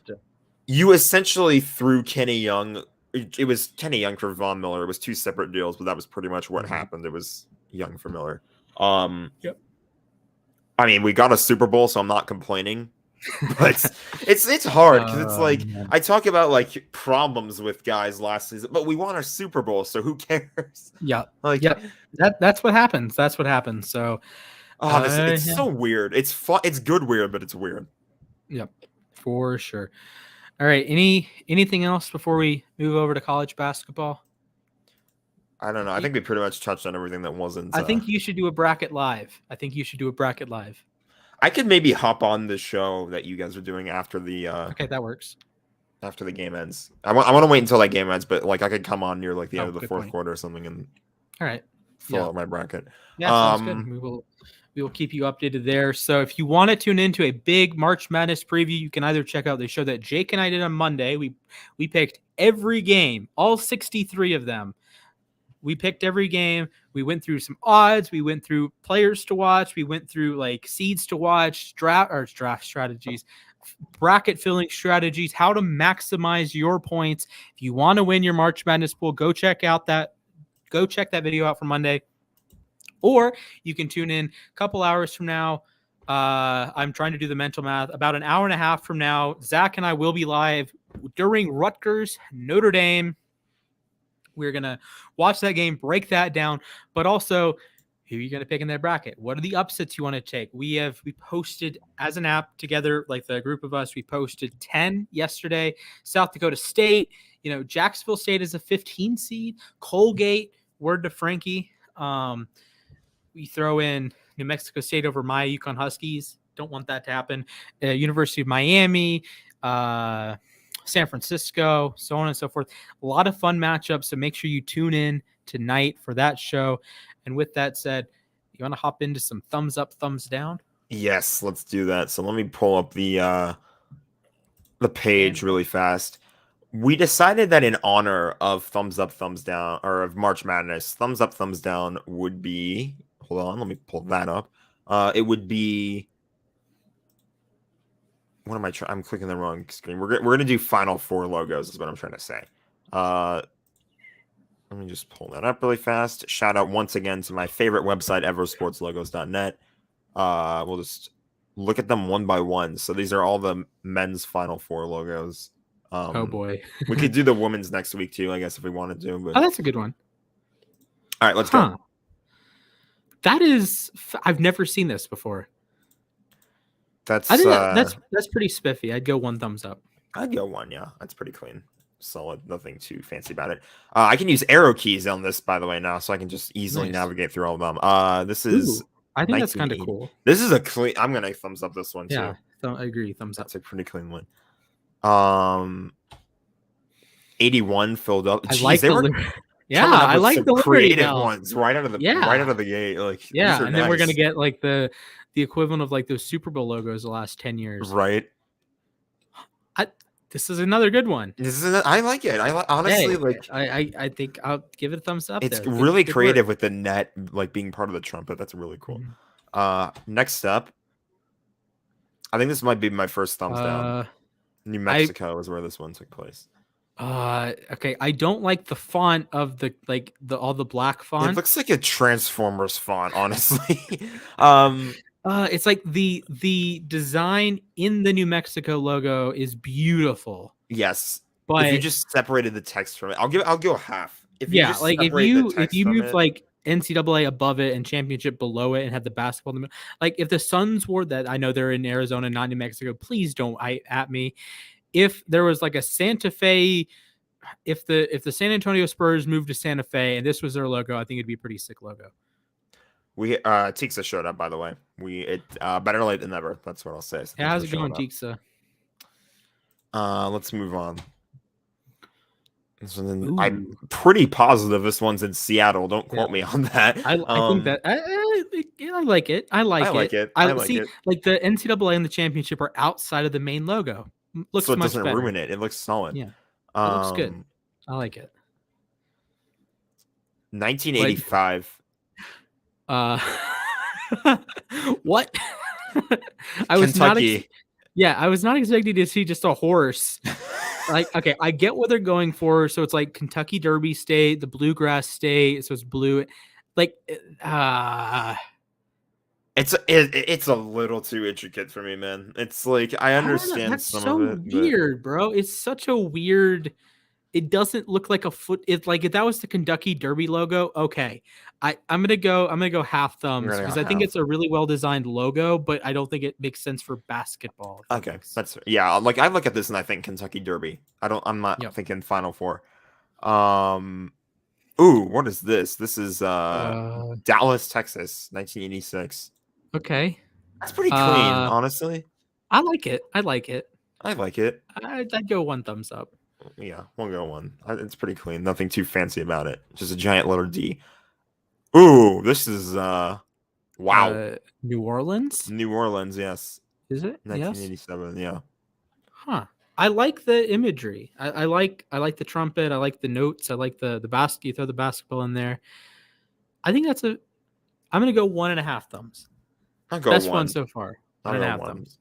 You essentially threw Kenny Young. It was Kenny Young for Von Miller. It was two separate deals, but that was pretty much what happened. It was Young for Miller. Yep. I mean, we got a Super Bowl, so I'm not complaining. But it's hard because it's like I talk about like problems with guys last season, but we won our Super Bowl, so who cares? Yeah, like that's what happens. That's what happens. So, it's so weird. It's fun. It's good weird, but it's weird. Yep, for sure. All right. Anything else before we move over to college basketball? I don't know. I think we pretty much touched on everything that wasn't. I think you should do a bracket live. I could maybe hop on the show that you guys are doing after the. Okay, that works. After the game ends, I want to wait until that game ends, but like I could come on near like the end of the fourth quarter or something and. All right. Fill out my bracket. Yeah, sounds good. We will keep you updated there. So if you want to tune into a big March Madness preview, you can either check out the show that Jake and I did on Monday. We picked every game, all 63 of them. We picked every game. We went through some odds. We went through players to watch. We went through like seeds to watch, draft strategies, bracket filling strategies, how to maximize your points. If you want to win your March Madness pool, go check that video out for Monday. Or you can tune in a couple hours from now. I'm trying to do the mental math. About an hour and a half from now, Zach and I will be live during Rutgers, Notre Dame. We're going to watch that game, break that down, but also who are you going to pick in that bracket? What are the upsets you want to take? We posted as an app together, like the group of us, we posted 10 yesterday. South Dakota State, Jacksonville State is a 15 seed. Colgate, word to Frankie. We throw in New Mexico State over my UConn Huskies. Don't want that to happen. University of Miami, San Francisco, so on and so forth. A lot of fun matchups, so make sure you tune in tonight for that show. And with that said, you want to hop into some thumbs up, thumbs down? Yes, let's do that. So let me pull up the page really fast. We decided that in honor of thumbs up, thumbs down, or of March Madness, thumbs up, thumbs down would be. Hold on, let me pull that up. It would be. What am I trying? I'm clicking the wrong screen. We're gonna do Final Four logos. Is what I'm trying to say. Let me just pull that up really fast. Shout out once again to my favorite website ever, sportslogos.net. We'll just look at them one by one. So these are all the men's Final Four logos. Oh boy. We could do the women's next week too, I guess, if we wanted to. But... Oh, that's a good one. All right, let's go. I've never seen this before. I think that's pretty spiffy. I'd go one thumbs up. I'd go one, yeah. That's pretty clean. Solid. Nothing too fancy about it. I can use arrow keys on this, by the way, now, so I can just easily navigate through all of them. This is. I think that's kind of cool. This is a clean. I'm gonna thumbs up this one too. Yeah, I agree. Thumbs up. That's a pretty clean one. 81 filled up. I like the creative ones right out of the gate. Like and then we're gonna get like the equivalent of like those Super Bowl logos the last 10 years. Right. This is another good one. I like it. Honestly like. I think I'll give it a thumbs up. It's really creative with the net like being part of the trumpet. That's really cool. Next up, I think this might be my first thumbs down. New Mexico is where this one took place. Okay, I don't like the font of the all the black font. It looks like a Transformers font, honestly. It's like the design in the New Mexico logo is beautiful. Yes, but if you just separated the text from it, I'll go half. If you just if you move it, like NCAA above it and championship below it and have the basketball in the middle, like if the Suns wore that, I know they're in Arizona, not New Mexico. Please don't at me. If there was like a Santa Fe, if the San Antonio Spurs moved to Santa Fe and this was their logo, I think it'd be a pretty sick logo. Tixa showed up, by the way. Better late than never. That's what I'll say. So how's it going, Tixa? Let's move on. I'm pretty positive this one's in Seattle. Don't quote me on that. I think that I like it. I like it. I see it. Like the NCAA and the championship are outside of the main logo. Looks so it much doesn't better. ruin it. It looks solid. Yeah, it looks good. I like it. 1985. What? I was Kentucky. I was not expecting to see just a horse. Like, okay, I get what they're going for. So it's like Kentucky Derby State, the Bluegrass State. So it's blue. Like, it's a little too intricate for me, man. It's like I understand some of it. That's so weird, bro. It's such a weird. It doesn't look like a foot. It's like if that was the Kentucky Derby logo, okay. I'm gonna go half thumbs because I think it's a really well designed logo, but I don't think it makes sense for basketball. Okay, that's like I look at this and I think Kentucky Derby. I'm not thinking Final Four. Ooh, what is this? This is Dallas, Texas, 1986. Okay, that's pretty clean, honestly. I like it. I'd go one thumbs up. Yeah, we'll go one. It's pretty clean. Nothing too fancy about it. Just a giant letter D. Ooh, this is wow. New Orleans? New Orleans, yes. Is it? 1987, yeah. Huh. I like the imagery. I like the trumpet. I like the notes. I like the basket. You throw the basketball in there. I'm gonna go 1.5 thumbs. I'll go Best one. one so far. 1.5 thumbs.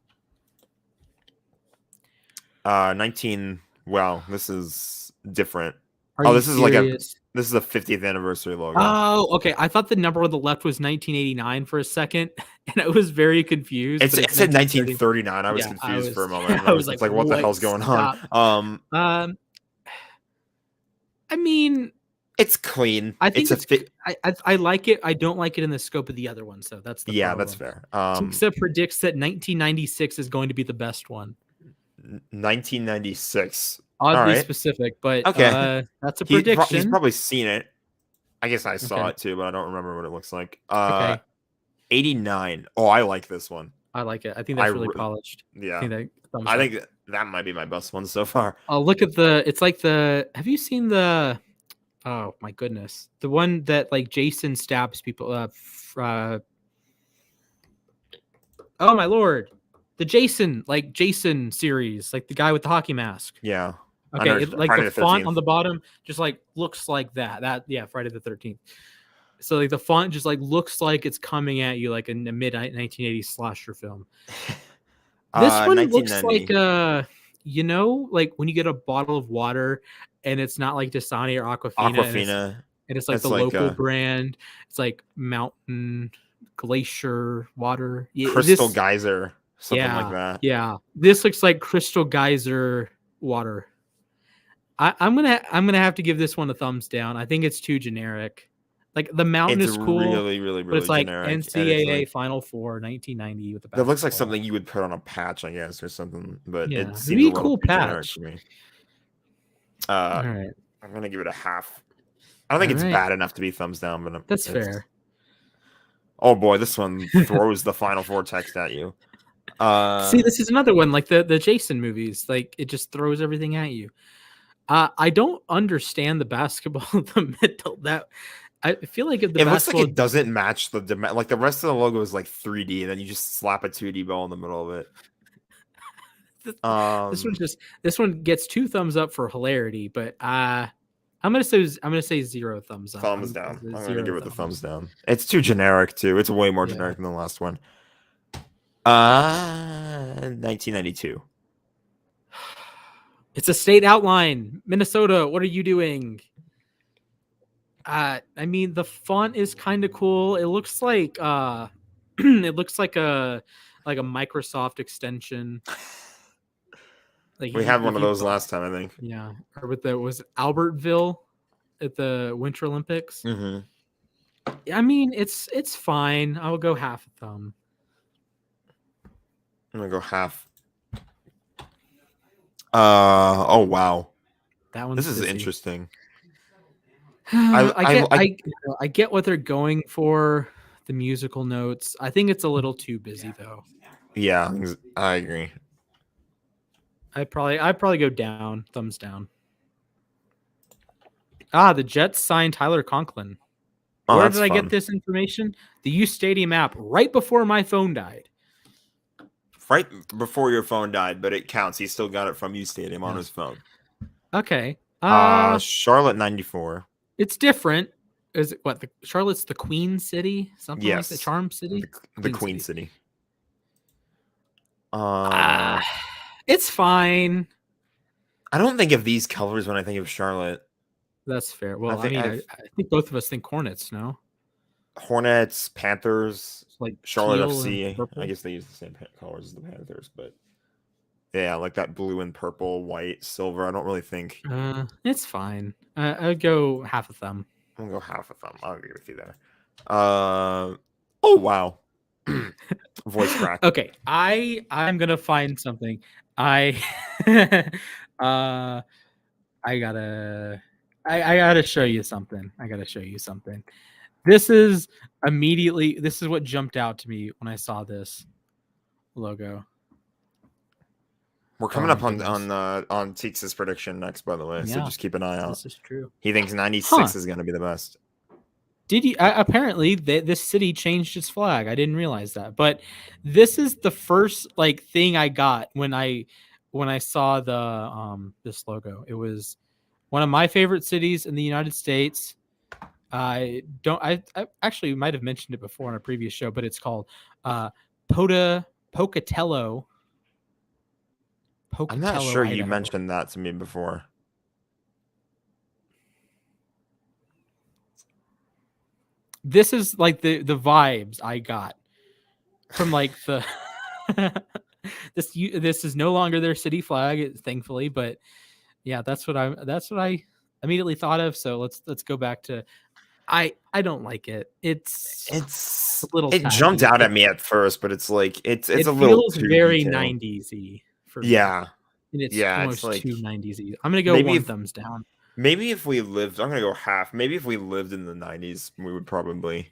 19. Wow, this is different. This is serious? This is a 50th anniversary logo. Oh, okay. I thought the number on the left was 1989 for a second, and I was very confused. It said 1939. I was confused for a moment. I was like, what the hell's going on? I mean, it's clean. I think I like it. I don't like it in the scope of the other one. So that's the problem. That's fair. Tixa predicts that 1996 is going to be the best one. 1996. Oddly specific, but okay. That's a prediction. He's probably seen it. I guess I saw it too, but I don't remember what it looks like. 89. Oh, I like this one. I like it. I think that's really polished. Yeah. I think that might be my best one so far. Look at it's like have you seen the, oh my goodness, the one that like Jason stabs people? Oh my Lord. The Jason series, like the guy with the hockey mask. Yeah. Okay, like the font on the bottom just like looks like that. Friday the 13th. So like the font just like looks like it's coming at you like in a mid 1980s slasher film. This one looks like like when you get a bottle of water and it's not like Desean or Aquafina. And it's like the local brand. It's like Mountain Glacier water. Crystal Geyser. Something like that. Yeah. This looks like Crystal Geyser water. I'm gonna have to give this one a thumbs down. I think it's too generic. Like the mountain is cool, really, but it's like generic. NCAA Final Four 1990 with the. That looks like something you would put on a patch, I guess, or something. But it seems a cool patch to me. All right, I'm gonna give it a half. I don't think it's bad enough to be thumbs down, but that's fair. Oh boy, this one throws the Final Four text at you. See, this is another one like the Jason movies. Like it just throws everything at you. I don't understand the basketball in the middle. That I feel like if the looks like it doesn't match the like the rest of the logo is like 3D, and then you just slap a 2D ball in the middle of it. This one gets 2 thumbs up for hilarity, but I'm gonna say 0 thumbs up. Thumbs down. I'm gonna Zero give it the thumbs thumbs. down. It's too generic too. It's way more Yeah. generic than the last one. 1992. It's a state outline. Minnesota, what are you doing? I mean, the font is kind of cool. It looks like it looks like a Microsoft extension. Like We had one if of you those last time, I think. yeah, or with the was Albertville at the Winter Olympics. Mm-hmm. I mean, it's fine. I will go half a thumb. I'm gonna go half. Oh wow. That one's This is busy. interesting. I get what they're going for, the musical notes. I think it's a little too busy though. Yeah, I agree. I'd probably go down, thumbs down. The Jets signed Tyler Conklin. Oh, Where that's did I fun. get this information? The uSTADIUM app right before my phone died. Right before your phone died, but it counts. He still got it from uSTADIUM on his phone. Okay. Charlotte 94. It's different. Is it what Charlotte's the Queen City? Something like the Charm City? The Queen City. It's fine. I don't think of these colors when I think of Charlotte. That's fair. Well, I think both of us think Hornets, no? Hornets, Panthers, like Charlotte FC. I guess they use the same colors as the Panthers, but yeah, like that blue and purple, white, silver. I don't really think. It's fine. I'd go half a thumb. I'm gonna go half a thumb. I'll agree with you there. Oh wow. Voice crack. Okay, I'm gonna find something. I gotta show you something. This is what jumped out to me when I saw this logo. We're coming up on Teeks' prediction next, by the way. So just keep an eye out. This is true. He thinks 96 is gonna be the best. Did you? Apparently, this city changed its flag. I didn't realize that, but this is the first thing I got when I saw the this logo. It was one of my favorite cities in the United States. I actually might have mentioned it before on a previous show, but it's called Pocatello. I'm not sure Idaho. you mentioned that to me before. This is like the vibes I got from the this is no longer their city flag, thankfully, but yeah, that's what I immediately thought of. So let's go back to I don't like it. It's a little it jumped out at me at first, but it's a little too very detailed. 90s-y for yeah. me. And it's almost it's too 90s-y. I'm gonna go one thumbs down. Maybe if we lived, I'm gonna go half. Maybe if we lived in the 90s, we would probably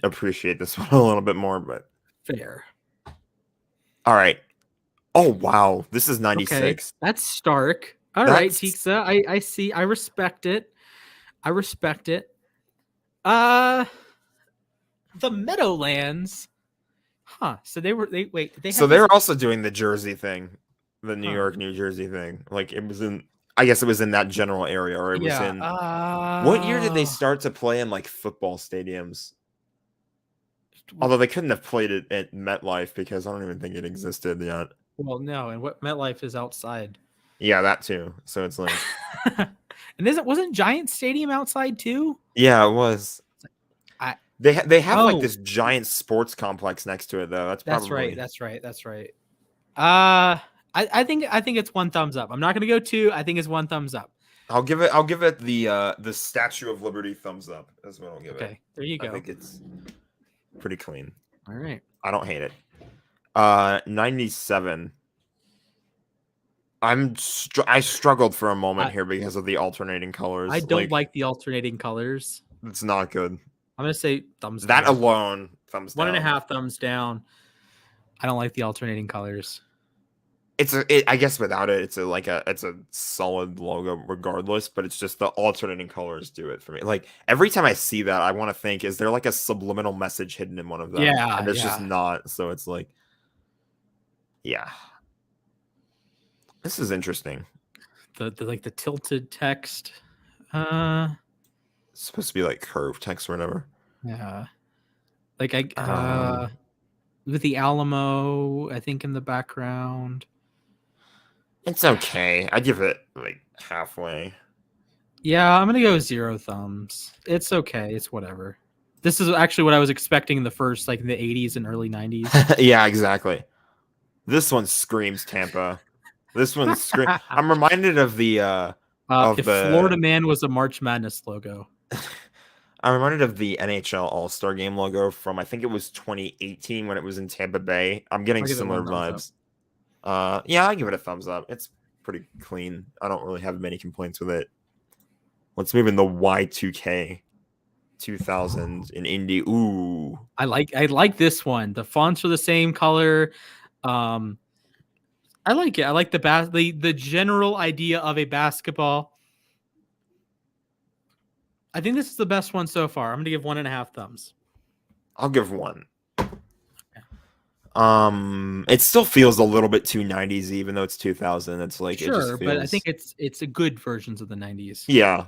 appreciate this one a little bit more, but fair. All right. Oh wow, this is 96. Okay. That's stark. All right, Tixa. I see. I respect it. The Meadowlands. Huh. So they're also doing the Jersey thing, the New York, New Jersey thing. Like it was in. I guess it was in that general area, or it was in. What year did they start to play in football stadiums? Although they couldn't have played it at MetLife because I don't even think it existed yet. Well, no, and what MetLife is outside. Yeah, that too. So it's like, and wasn't Giant Stadium outside too? Yeah, it was. They have this giant sports complex next to it though. That's right. I think it's one thumbs up. I'm not gonna go 2. I think it's one thumbs up. I'll give it the Statue of Liberty thumbs up. That's what I'll give it. Okay, there you go. I think it's pretty clean. All right. I don't hate it. 97. I struggled for a moment here because of the alternating colors. I don't like the alternating colors. It's not good. I'm gonna say thumbs down. That down. alone, thumbs down. 1.5 thumbs down. I don't like the alternating colors. I guess without it, it's a solid logo regardless, but it's just the alternating colors do it for me. Like every time I see that, I want to think, is there a subliminal message hidden in one of them? Yeah. And it's just not. So it's yeah. This is interesting. The tilted text It's supposed to be like curved text or whatever. Yeah. Like with the Alamo, I think in the background. It's okay. I give it like halfway. Yeah, I'm gonna go 0 thumbs. It's okay. It's whatever. This is actually what I was expecting in the first, like in the 80s and early 90s. Yeah, exactly. This one screams Tampa. This one screams. I'm reminded of the if Florida Man was a March Madness logo. I'm reminded of the NHL All-Star Game logo from, I think it was 2018 when it was in Tampa Bay. I'm getting similar vibes. Yeah, I give it a thumbs up. It's pretty clean. I don't really have many complaints with it. Let's move in the Y2K 2000 in Indy. Ooh. I like this one. The fonts are the same color. I like it. I like the general idea of a basketball. I think this is the best one so far. I'm gonna give 1.5 thumbs. I'll give 1. It still feels a little bit too 90s, even though it's 2000. It's like sure, it just feels... but I think it's a good versions of the 90s. Yeah.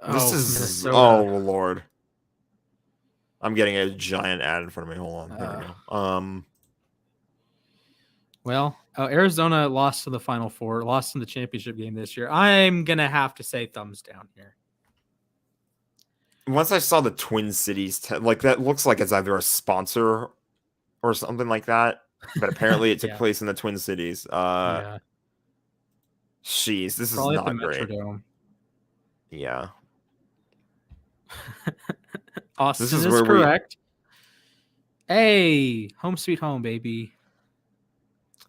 This is Minnesota. Oh Lord. I'm getting a giant ad in front of me. Hold on. There we go. Well, Arizona lost to the Final Four, lost in the championship game this year. I'm gonna have to say thumbs down here. Once I saw the Twin Cities, like that looks like it's either a sponsor or something like that, but apparently it took place in the Twin Cities. Yeah. Jeez, this probably is not great. Metrodome. Yeah. Austin this is correct. Hey, home sweet home, baby.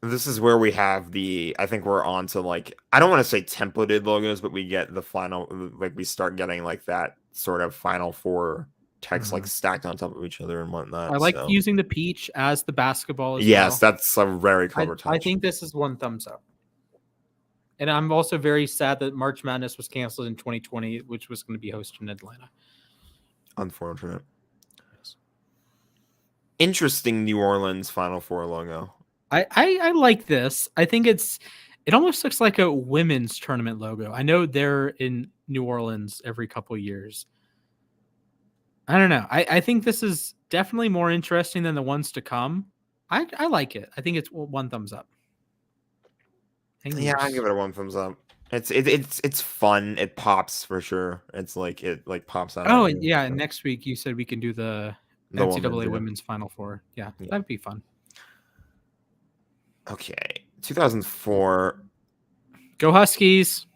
This is where we have I think we're on to like, I don't want to say templated logos, but we get the final, like we start getting like that sort of Final Four text like stacked on top of each other and whatnot. I like using the peach as the basketball as yes, well. That's a very clever touch. I think this is 1 thumbs up. And I'm also very sad that March Madness was canceled in 2020, which was going to be hosted in Atlanta. Unfortunate. Yes. Interesting New Orleans Final Four logo. I like this. I think it almost looks like a women's tournament logo. I know they're in New Orleans every couple of years. I don't know. I think this is definitely more interesting than the ones to come. I like it. I think it's 1 thumbs up. Yeah, I give it a 1 thumbs up. It's fun. It pops for sure. It's like it pops out. Oh yeah, and next week you said we can do the NCAA Women's Final Four. Yeah, that'd be fun. Okay, 2004. Go Huskies.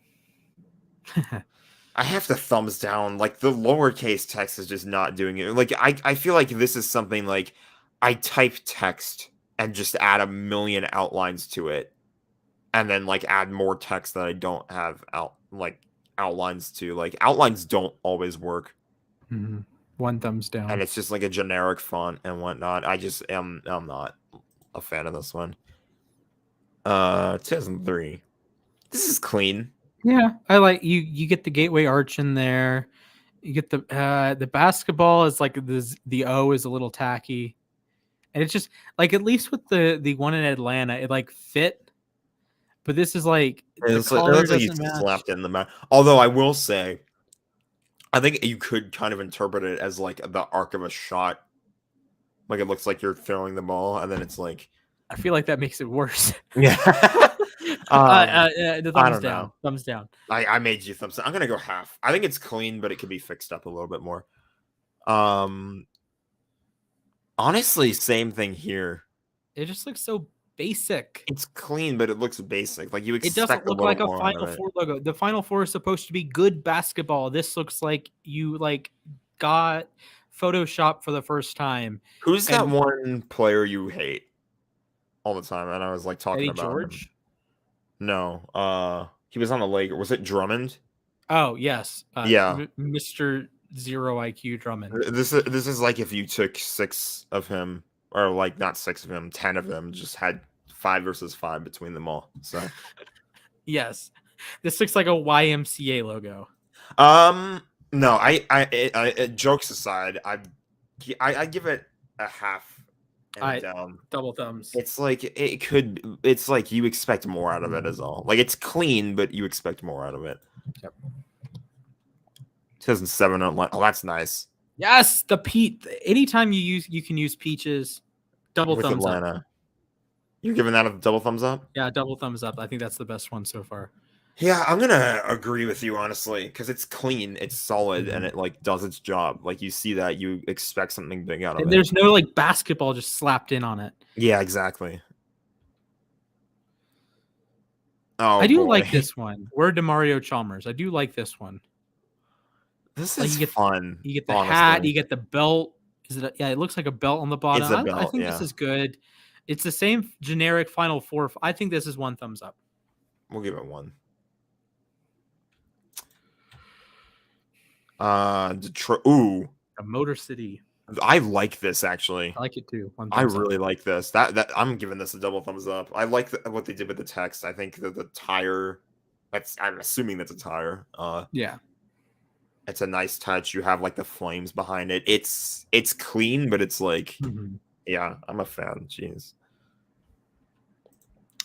I have to thumbs down. Like the lowercase text is just not doing it. Like I feel like this is something like I type text and just add a million outlines to it, and then like add more text that I don't have outlines to. Like outlines don't always work. Mm-hmm. 1 thumbs down. And it's just like a generic font and whatnot. I'm not a fan of this one. 2003. This is clean. Yeah, I like you get the gateway arch in there. You get the basketball is like the O is a little tacky. And it's just like, at least with the one in Atlanta, it like fit. But this is like the color doesn't match. Slapped in the mouth. Although I will say, I think you could kind of interpret it as like the arc of a shot. Like it looks like you're throwing the ball, and then it's like. I feel like that makes it worse. Yeah. The thumbs down. Know. Thumbs down. I made you thumbs down. I'm gonna go half. I think it's clean, but it could be fixed up a little bit more. Honestly, same thing here. It just looks so basic. It's clean, but it looks basic. Like you expect. It doesn't look like a Final Four logo. The Final Four is supposed to be good basketball. This looks like you got Photoshop for the first time. Who's that one player you hate all the time? And I was like talking about George. Him. No, he was on the Lakers. Was it Drummond? Oh yes, yeah, Mr. 0 IQ Drummond. This is like if you took 6 of him, or like not 6 of him, 10 of them, just had 5 versus 5 between them all. So yes, this looks like a YMCA logo. No, I jokes aside, I give it a half And double thumbs. it's like it's like you expect more out of it is all. Like it's clean, but you expect more out of it. Yep. 2007. Oh, that's nice. Yes, the peach. Anytime you can use peaches, double With thumbs Atlanta. up. You're giving that a double thumbs up? Yeah, double thumbs up. I think that's the best one so far. Yeah, I'm gonna agree with you honestly, because it's clean, it's solid, and it like does its job. Like you see that, you expect something big out of it. There's no like basketball just slapped in on it. Yeah, exactly. Oh, I do like this one. Word to Mario Chalmers. I do like this one. This is fun. You get the hat. You get the belt. Yeah, it looks like a belt on the bottom. It's a belt, I think this is good. It's the same generic Final Four. I think this is 1 thumbs up. We'll give it 1. Detroit. Ooh, a Motor City. I like this actually. I like it too. I really like this. That I'm giving this a double thumbs up. I like what they did with the text. I think that the tire. I'm assuming that's a tire. Yeah, it's a nice touch. You have like the flames behind it. It's clean, but it's like, yeah, I'm a fan. Jeez,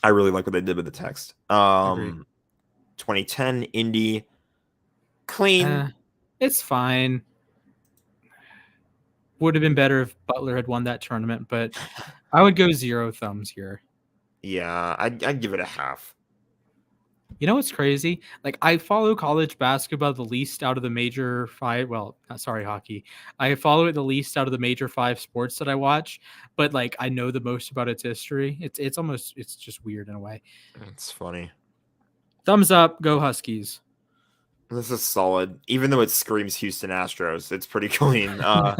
I really like what they did with the text. 2010 Indy, clean. It's fine. Would have been better if Butler had won that tournament, but I would go 0 thumbs here. Yeah, I'd give it a half. You know what's crazy? Like I follow college basketball the least out of the major 5. Well, sorry, hockey. I follow it the least out of the major 5 sports that I watch, but like I know the most about its history. It's just weird in a way. It's funny. Thumbs up, go Huskies. This is solid, even though it screams Houston Astros. It's pretty clean. I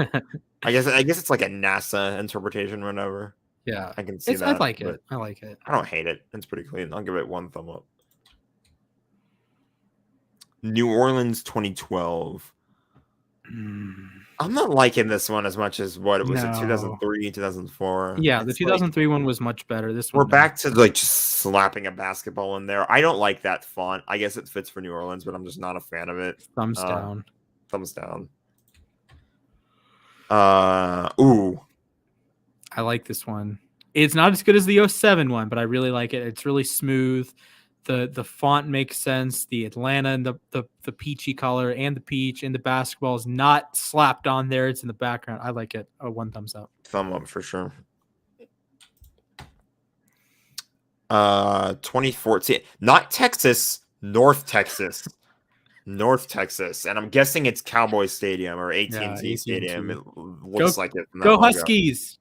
guess it's like a NASA interpretation or whatever. Yeah, I can see that. I like it. I like it. I don't hate it. It's pretty clean. I'll give it 1 thumb up. New Orleans 2012. I'm not liking this one as much as what it was in 2003, 2004. Yeah, the 2003 one was much better. This one, we're back to like just slapping a basketball in there. I don't like that font. I guess it fits for New Orleans, but I'm just not a fan of it. Thumbs down. Thumbs down. Ooh. I like this one. It's not as good as the 07 one, but I really like it. It's really smooth. The font makes sense. The Atlanta and the peachy color and the peach and the basketball is not slapped on there. It's in the background. I like it. 1 thumbs up. Thumb up for sure. 2014. Not Texas, North Texas. North Texas. And I'm guessing it's Cowboy Stadium or AT&T Stadium. It looks like it. Go Huskies.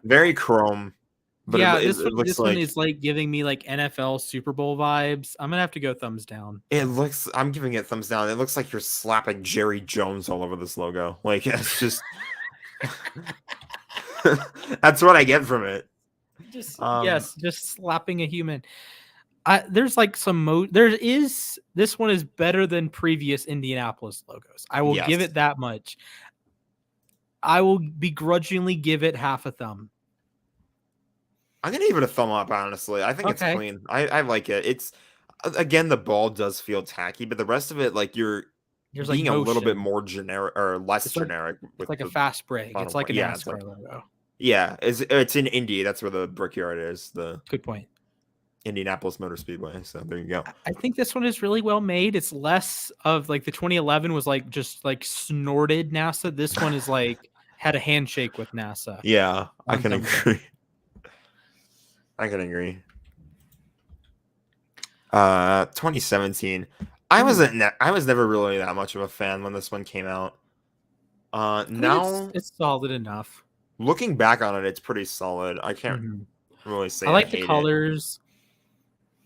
Very chrome. But yeah, this one is like giving me like NFL Super Bowl vibes. I'm gonna have to go thumbs down. I'm giving it thumbs down. It looks like you're slapping Jerry Jones all over this logo. Like it's just that's what I get from it. Just slapping a human. There's like this one is better than previous Indianapolis logos. I will give it that much. I will begrudgingly give it half a thumb. I'm gonna give it a thumb up, honestly. I think it's clean. I like it. It's again, the ball does feel tacky, but the rest of it, like you're being a little bit more generic or less generic. It's like a fast break. It's like a NASCAR logo. Yeah, it's in Indy. That's where the Brickyard is. Good point. Indianapolis Motor Speedway. So there you go. I think this one is really well made. It's less of like the 2011 was like just like snorted NASA. This one is like had a handshake with NASA. Yeah, I can agree. I can agree. 2017. I was never really that much of a fan when this one came out. Now it's solid enough. Looking back on it, it's pretty solid. I can't really say I like the colors.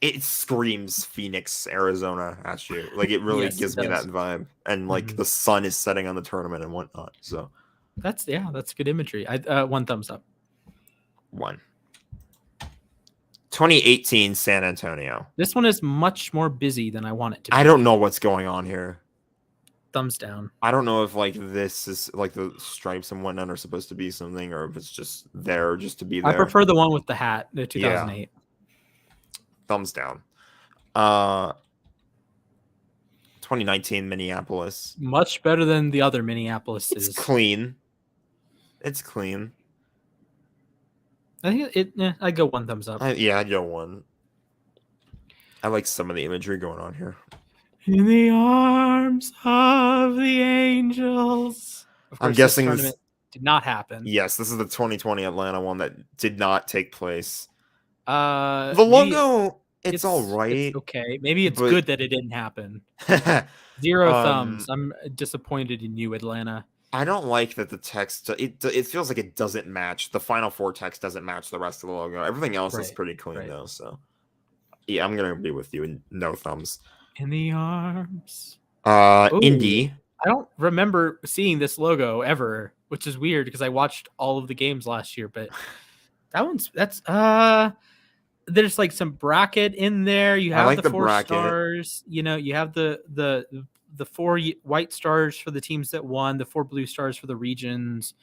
It screams Phoenix, Arizona at you. Like it really gives me that vibe. And like the sun is setting on the tournament and whatnot. So that's good imagery. 1 thumbs up. 1. 2018 San Antonio. This one is much more busy than I want it to be. I don't know what's going on here. Thumbs down. I don't know if like this is like the stripes and whatnot are supposed to be something or if it's just there just to be there. I prefer the one with the hat, the 2008. Yeah. Thumbs down. 2019 Minneapolis. Much better than the other Minneapolis. It's clean. It's clean. I think I'd go 1 thumbs up. Yeah, I'd go 1. I like some of the imagery going on here. In the arms of the angels. Of course, I'm guessing this tournament did not happen. Yes, this is the 2020 Atlanta one that did not take place. The logo, it's all right. It's okay. Maybe it's good that it didn't happen. 0 thumbs. I'm disappointed in you, Atlanta. I don't like that the text. It feels like it doesn't match. The Final Four text doesn't match the rest of the logo. Everything else is pretty clean though. So yeah, I'm gonna be with you. And no thumbs. In the arms. Indy. I don't remember seeing this logo ever, which is weird because I watched all of the games last year. But that's there's like some bracket in there. You have the 4 bracket. Stars. You know, you have the 4 white stars for the teams that won, the 4 blue stars for the regions.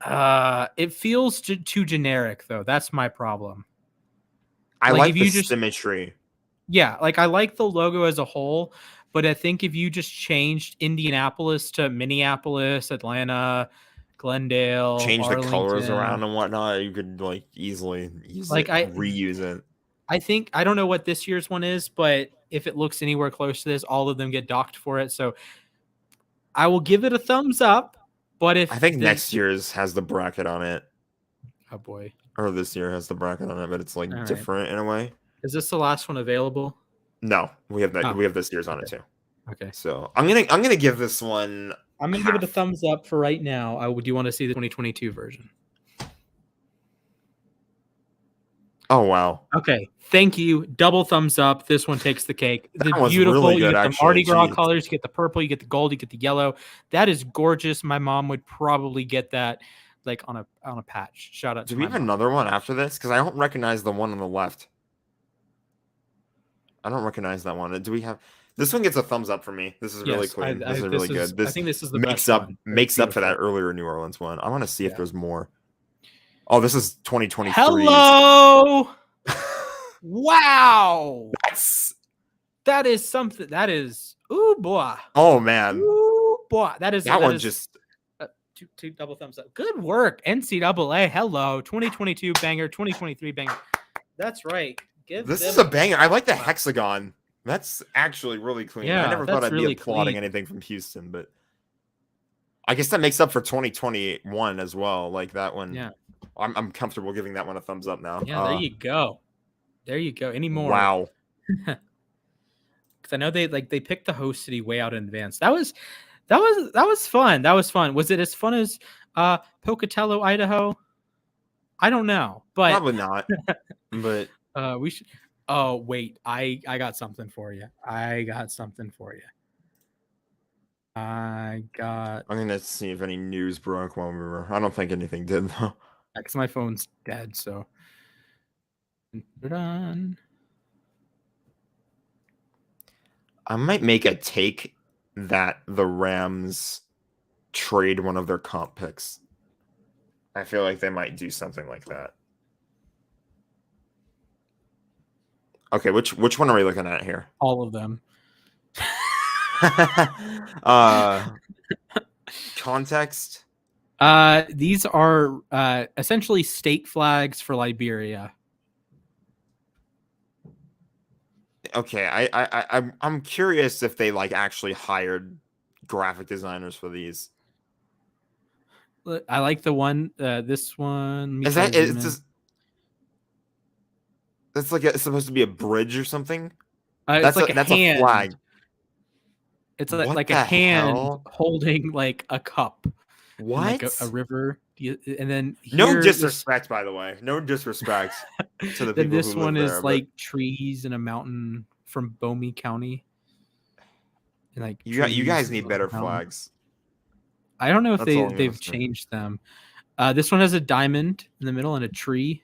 It feels too generic, though. That's my problem. I like the symmetry. Yeah, like I like the logo as a whole, but I think if you just changed Indianapolis to Minneapolis, Atlanta, Glendale, change Arlington, the colors around and whatnot, you could like easily reuse it. I think I don't know what this year's one is, but if it looks anywhere close to this, all of them get docked for it. So I will give it a thumbs up. But if I think next year's has the bracket on it. Oh boy. Or this year has the bracket on it, but it's like different in a way. Is this the last one available? No, we have that. Oh. We have this year's on it too. Okay. So I'm gonna give this one. I'm gonna give it a thumbs up for right now. Do you want to see the 2022 version? Oh wow. Okay. Thank you. Double thumbs up. This one takes the cake. The beautiful. Really good, you get actually. the Mardi Gras colors. You get the purple. You get the gold. You get the yellow. That is gorgeous. My mom would probably get that like on a patch. Shout out. Do we have another one after this? Because I don't recognize the one on the left. I don't recognize that one. Do we have? This one gets a thumbs up for me. This is really clean. This is really good. I think this is the makes best up one. Makes up for that earlier New Orleans one. I want to see if there's more. Oh, this is 2023. Hello. Wow. That is something. That is. Ooh boy. Oh man. Ooh boy. That one just. Two double thumbs up. Good work, NCAA. Hello, 2022 banger, 2023 banger. That's right. This is a banger. I like the hexagon. That's actually really clean. Yeah, I never thought I'd really be applauding anything from Houston, but I guess that makes up for 2021 as well. Like that one. Yeah. I'm comfortable giving that one a thumbs up now. Yeah, there you go. There you go. Any more? Wow. Because I know they picked the host city way out in advance. That was fun. That was fun. Was it as fun as Pocatello, Idaho? I don't know, but probably not. But we should. Oh wait, I got something for you. I'm gonna see if any news broke while we were. I don't think anything did though. Because my phone's dead. So done. I might make a take that the Rams trade one of their comp picks. I feel like they might do something like that. Okay, which one are we looking at here? All of them. Context? These are essentially state flags for Liberia. Okay, I'm curious if they like actually hired graphic designers for these. I like the one. This one is that it's just. That's like it's supposed to be a bridge or something. That's like that's hand. A flag. It's like a hand holding like a cup. What? Like a river. And then no disrespect, by the way. No disrespect to the people. This who one live is there, like trees in a mountain from Bomi County. And like you guys need better flags. I don't know if they've changed them. This one has a diamond in the middle and a tree.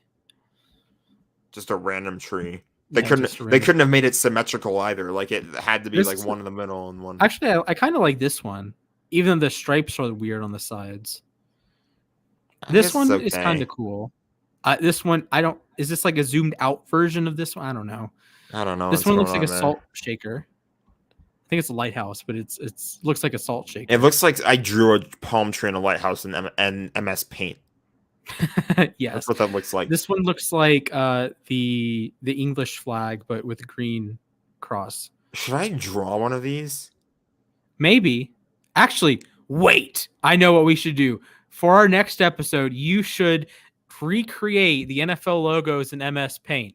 Just a random tree. They couldn't have made it symmetrical either. Like it had to be like one in the middle and one. Actually, I kind of like this one, even though the stripes are weird on the sides. This one is kind of cool. This one, is this like a zoomed out version of this one? I don't know. I don't know. This one looks like a salt shaker. think it's a lighthouse, but it's looks like a salt shaker. It looks like I drew a palm tree and a lighthouse in MS Paint. Yes, that's what that looks like. This one looks like the English flag, but with a green cross. Should I draw one of these? Maybe. Actually, wait. I know what we should do. For our next episode, you should recreate the NFL logos in MS Paint.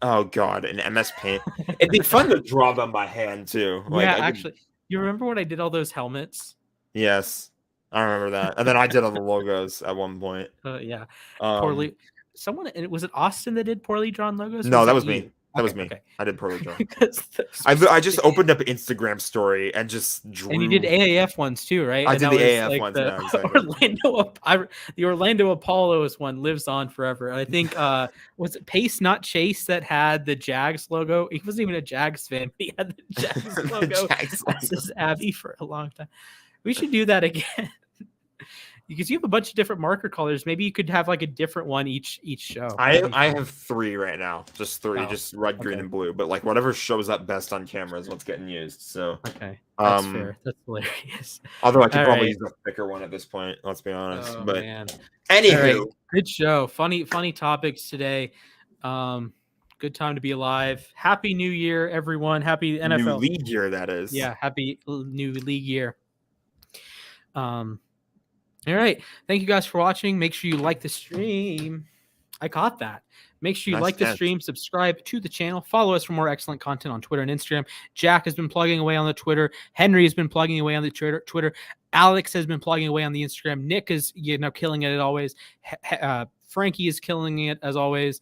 Oh God, in MS Paint. It'd be fun to draw them by hand too. Like, yeah, actually. You remember when I did all those helmets? Yes. I remember that. And then I did all the logos at one point. Yeah. Poorly. Someone, was it Austin that did poorly drawn logos? No, that was me. That was me. Okay. I did poorly drawn. I just opened up an Instagram story and just drew. And you did AAF ones too, right? I did the AAF ones. Yeah, exactly. The Orlando Apollos one lives on forever. And I think was it Pace Not Chase that had the Jags logo? He wasn't even a Jags fan, but he had the Jags logo as his Abby for a long time. We should do that again. Because you have a bunch of different marker colors. Maybe you could have like a different one each show. I have 3 right now. Just 3. Just red, green, and blue. But like whatever shows up best on camera is what's getting used. So okay. That's fair. That's hilarious. Although I could probably use a thicker one at this point, let's be honest. But man. Anywho. Right. Good show. Funny topics today. Good time to be alive. Happy New Year, everyone. Happy NFL. New league year, that is. Yeah, happy new league year. All right. Thank you guys for watching. Make sure you like the stream. I caught that. Make sure you like the stream, subscribe to the channel, follow us for more excellent content on Twitter and Instagram. Jack has been plugging away on the Twitter. Henry has been plugging away on the Twitter. Alex has been plugging away on the Instagram. Nick is killing it as always. Frankie is killing it as always.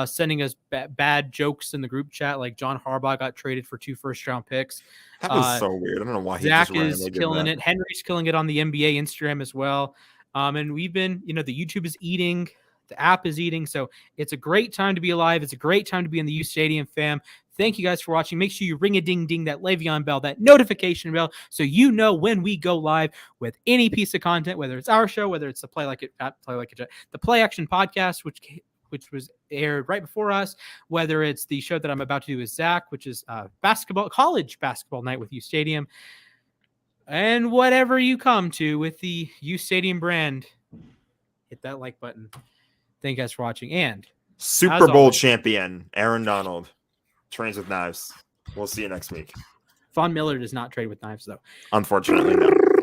Sending us bad jokes in the group chat, like John Harbaugh got traded for 2 first-round picks. That was so weird. I don't know why Zach is killing it. Henry's killing it on the NBA Instagram as well. And we've been, the YouTube is eating, the app is eating. So it's a great time to be alive. It's a great time to be in the uSTADIUM fam. Thank you guys for watching. Make sure you ring a ding ding, that Le'Veon bell, that notification bell, so you know when we go live with any piece of content, whether it's our show, whether it's the the Play Action podcast, which was aired right before us, whether it's the show that I'm about to do with Zach, which is college basketball night with uSTADIUM, and whatever you come to with the uSTADIUM brand, hit that like button. Thank you guys for watching. And Super Bowl champion Aaron Donald trains with knives. We'll see you next week. Von Miller does not trade with knives, though. Unfortunately, no.